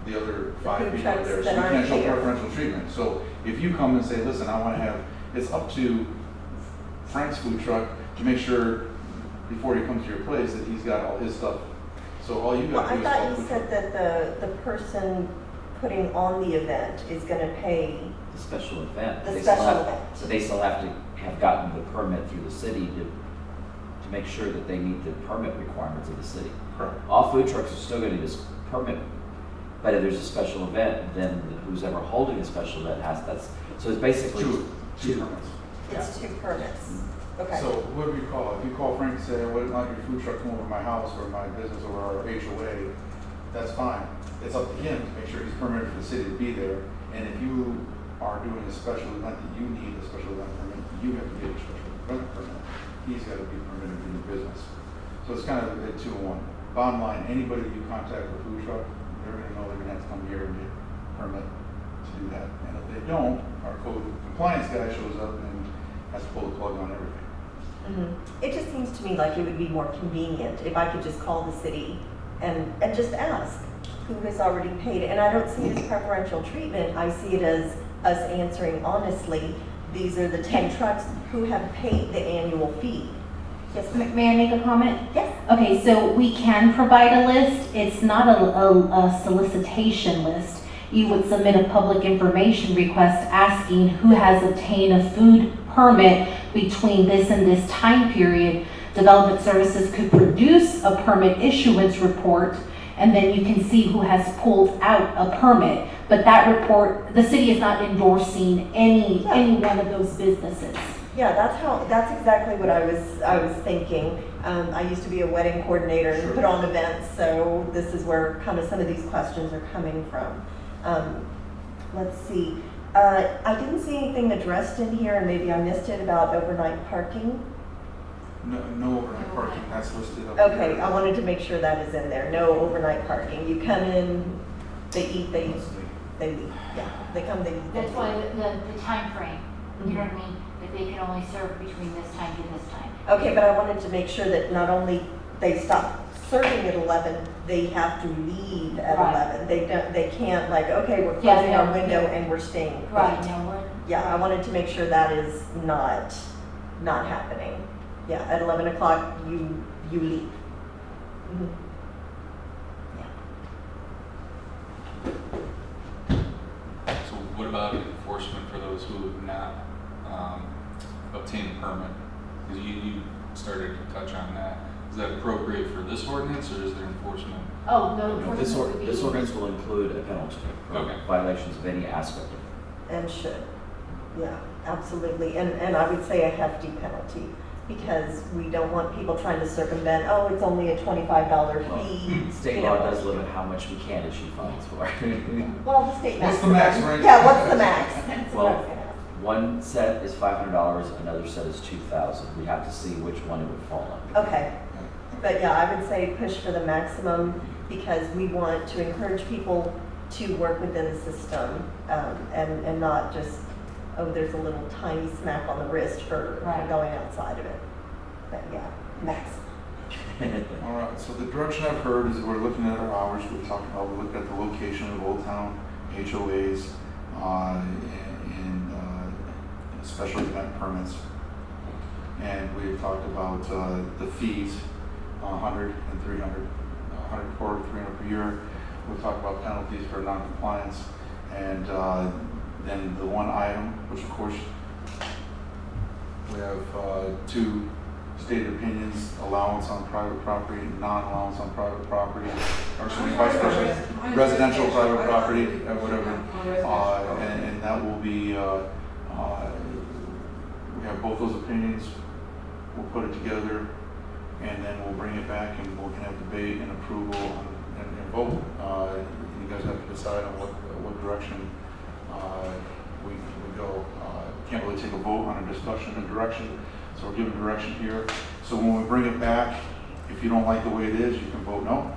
Speaker 2: the other five
Speaker 7: food
Speaker 2: people
Speaker 7: trucks
Speaker 2: there. So
Speaker 7: that
Speaker 2: you
Speaker 7: aren't
Speaker 2: can't show
Speaker 7: here.
Speaker 2: preferential treatment. So if you come and say, listen, I want to have, it's up to Frank's food truck to make sure before he comes to your place that he's got all his stuff. So all you
Speaker 7: Well,
Speaker 2: got to
Speaker 7: I
Speaker 2: do is call
Speaker 7: thought
Speaker 2: the
Speaker 7: you
Speaker 2: food
Speaker 7: said
Speaker 2: truck.
Speaker 7: that the person putting on the event is gonna pay
Speaker 3: The special event.
Speaker 7: the
Speaker 3: They still
Speaker 7: special
Speaker 3: have-
Speaker 7: event.
Speaker 3: So they still have to have gotten the permit through the city to make sure that they meet the permit requirements of the city.
Speaker 2: Correct.
Speaker 3: All food trucks are still gonna need this permit, but if there's a special event, then who's ever holding a special event so it's basically.
Speaker 2: Two permits.
Speaker 7: It's 2 permits. Okay.
Speaker 2: So what do you call it? If you call Frank and say, well, not your food truck come over to my house or my business or our HOA, that's fine. It's up to him to make sure he's permitted for the city to be there. And if you are doing a special event that you need a special event permit, you have to get a special event permit. He's got to be permitted in your business. So it's kind of a 2-in-1. Bottom line, anybody you contact with a food truck, they're going to know they're going to have to come here and get a permit to do that. And if they don't, our code compliance guy shows up and has to pull the plug on everything.
Speaker 7: It just seems to me like it would be more convenient if I could just call the city and just ask who has already paid. And I don't see it as preferential treatment. I see it as us answering honestly, these are the 10 trucks who have paid the annual fee. Yes, ma'am.
Speaker 9: May I make a comment?
Speaker 7: Yes.
Speaker 9: Okay, so we can provide a list. It's not a solicitation list. You would submit a public information request asking who has obtained a food permit between this and this time period. Development Services could produce a permit issuance report, and then you can see who has pulled out a permit. But that report, the city is not endorsing any one of those businesses.
Speaker 7: Yeah, that's exactly what I was thinking. I used to be a wedding coordinator and put on events, so this is where kind of some of these questions are coming from. Let's see. I didn't see anything addressed in here, and maybe I missed it, about overnight parking.
Speaker 2: No overnight parking, that's listed up
Speaker 7: Okay,
Speaker 2: there.
Speaker 7: I wanted to make sure that is in there. No overnight parking. You come in, they eat, they leave. Yeah, they come, they eat. they
Speaker 4: That's why
Speaker 7: leave.
Speaker 4: the time frame, you know what I mean? That they can only serve between this time to this time.
Speaker 7: Okay, but I wanted to make sure that not only they stop serving at 11, they have to leave at
Speaker 4: Right.
Speaker 7: 11. They can't like, okay, we're
Speaker 4: Yeah,
Speaker 7: closing our
Speaker 4: no,
Speaker 7: window
Speaker 4: yeah.
Speaker 7: and we're staying put.
Speaker 4: Right, now we're.
Speaker 7: Yeah, I wanted to make sure that is not happening. Yeah, at 11 o'clock, you leave. Mhm.
Speaker 8: So what about enforcement for those who have not obtained a permit? Because you started to touch on that. Is that appropriate for this ordinance, or is there enforcement?
Speaker 4: Oh, no,
Speaker 3: No,
Speaker 4: enforcement would be.
Speaker 3: this ordinance will include a penalty for
Speaker 8: Okay.
Speaker 3: violations of any aspect of it.
Speaker 7: And should. Yeah, absolutely. And I would say a hefty penalty, because we don't want people trying to circumvent, oh, it's only a $25 fee.
Speaker 3: State
Speaker 7: you
Speaker 3: law
Speaker 7: know.
Speaker 3: does limit how much we can issue fines for.
Speaker 7: Well, the state max.
Speaker 2: What's the max, right?
Speaker 7: Yeah, what's the max? That's what I was
Speaker 3: Well,
Speaker 7: gonna ask.
Speaker 3: one set is $500, another set is $2,000. We have to see which one it would fall under.
Speaker 7: Okay, but yeah, I would say push for the maximum, because we want to encourage people to work within the system, and not just, oh, there's a little tiny smack on the wrist for
Speaker 4: Right.
Speaker 7: going outside of it. But yeah, max.
Speaker 2: All right, so the direction I've heard is we're looking at our hours. We looked at the location of Old Town HOAs, and special event permits. And we've talked about the fees, 100 and 300, 100 per 300 per year. We've talked about penalties for non-compliance, and then the one item, which of course we have 2 stated opinions: allowance on private property, non-allowance on private property, or excuse me, vice versa, residential private property, whatever. And that will be, we have both those opinions. We'll put it together, and then we'll bring it back and we'll approval and vote. You guys have to decide on what direction we go. Can't really take a vote on a discussion and direction, so we're giving direction here. So when we bring it back, if you don't like the way it is, you can vote no.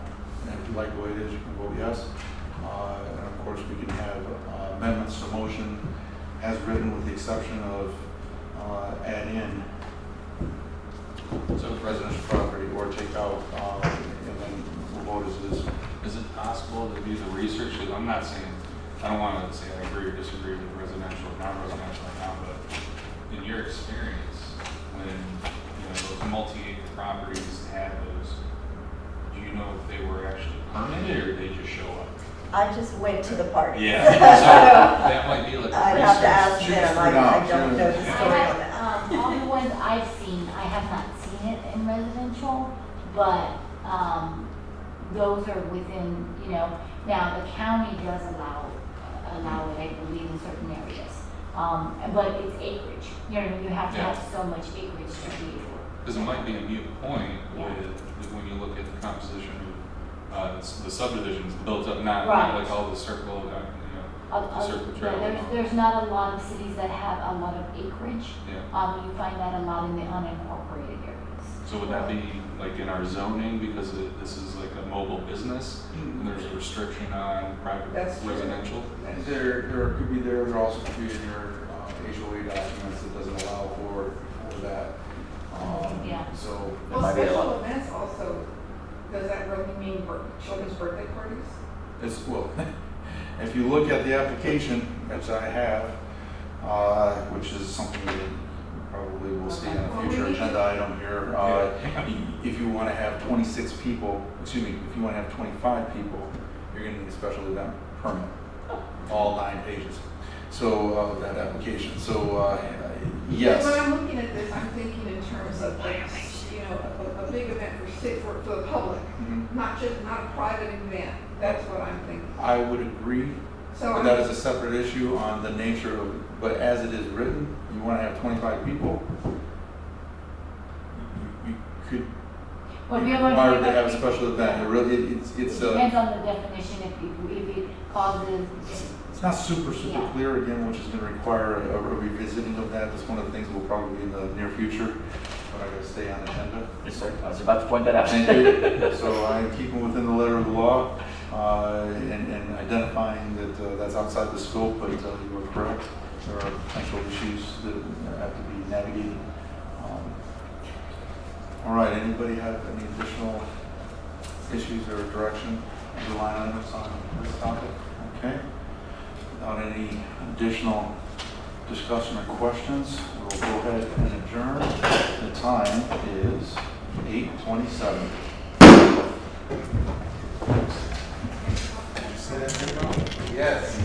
Speaker 2: And if you like the way it is, you can vote yes. And of course, we can have amendments to motion as written with the exception of add in residential property or take out, and then we'll vote as it is.
Speaker 8: Is it possible to do the research? Because I'm not saying, I don't want to say I agree or disagree with residential or non-residential right now, but in your experience, when those multi-acre properties had those, do you know if they were actually permitted or did they just show up?
Speaker 7: I just went to the party.
Speaker 8: Yeah, so that might be like
Speaker 7: I'd
Speaker 8: a
Speaker 7: have to
Speaker 8: research.
Speaker 7: ask them, I don't know the story on that.
Speaker 4: All the ones I've seen, I have not seen it in residential, but, those are within, now the county does allow it, I believe, in certain areas. But it's acreage, you have to have so much acreage to be able.
Speaker 8: Because it might be a mute point
Speaker 4: Yeah.
Speaker 8: with when you look at the composition of the subdivisions built up, not
Speaker 4: Right.
Speaker 8: like all the circle, the circle trail.
Speaker 4: There's not a lot of cities that have a lot of acreage.
Speaker 8: Yeah.
Speaker 4: You find that a lot in the unincorporated areas.
Speaker 8: So would that be like in our zoning because this is like a mobile business and there's a restriction on private
Speaker 5: That's true.
Speaker 8: residential?
Speaker 2: And there could be there also could be in your HOA documents that doesn't allow for that.
Speaker 4: Yeah.
Speaker 2: So
Speaker 3: It
Speaker 5: Well,
Speaker 3: might be a
Speaker 5: special
Speaker 3: lot.
Speaker 5: events also, does that really mean children's birthday parties?
Speaker 2: it's, well, if you look at the application, which I have, which is something that probably we'll see on a future agenda item here. If you want to have 26 people, if you want to have 25 people, you're going to need a special event permit, all 9 pages. So that application. So yes.
Speaker 5: When I'm looking at this, I'm thinking in terms of like, a big event for the public,
Speaker 2: Mhm.
Speaker 5: not a private event. That's what I'm thinking.
Speaker 2: I would agree.
Speaker 5: So
Speaker 2: But that is a separate issue on the nature of, but as it is written, you want to have 25 people, you could
Speaker 4: Well, if
Speaker 2: be
Speaker 4: you're going
Speaker 2: required to
Speaker 4: to
Speaker 2: have a special event. It really, it's
Speaker 4: It depends on the definition, if it causes,
Speaker 2: it's not super
Speaker 4: Yeah.
Speaker 2: clear again, which is going to require a revisiting of that. That's one of the things we'll probably in the near future, but I got to stay on agenda.
Speaker 3: Yes, sir. I was about to point that out.
Speaker 2: Thank you. So I'm keeping within the letter of the law and identifying that that's outside the scope, but you are correct. There are potential issues that have to be navigated. All right, anybody have any additional issues or direction, line items on this topic? Okay. Without any additional discussion or questions, we'll go ahead and adjourn. The time is 8:27.
Speaker 1: Yes.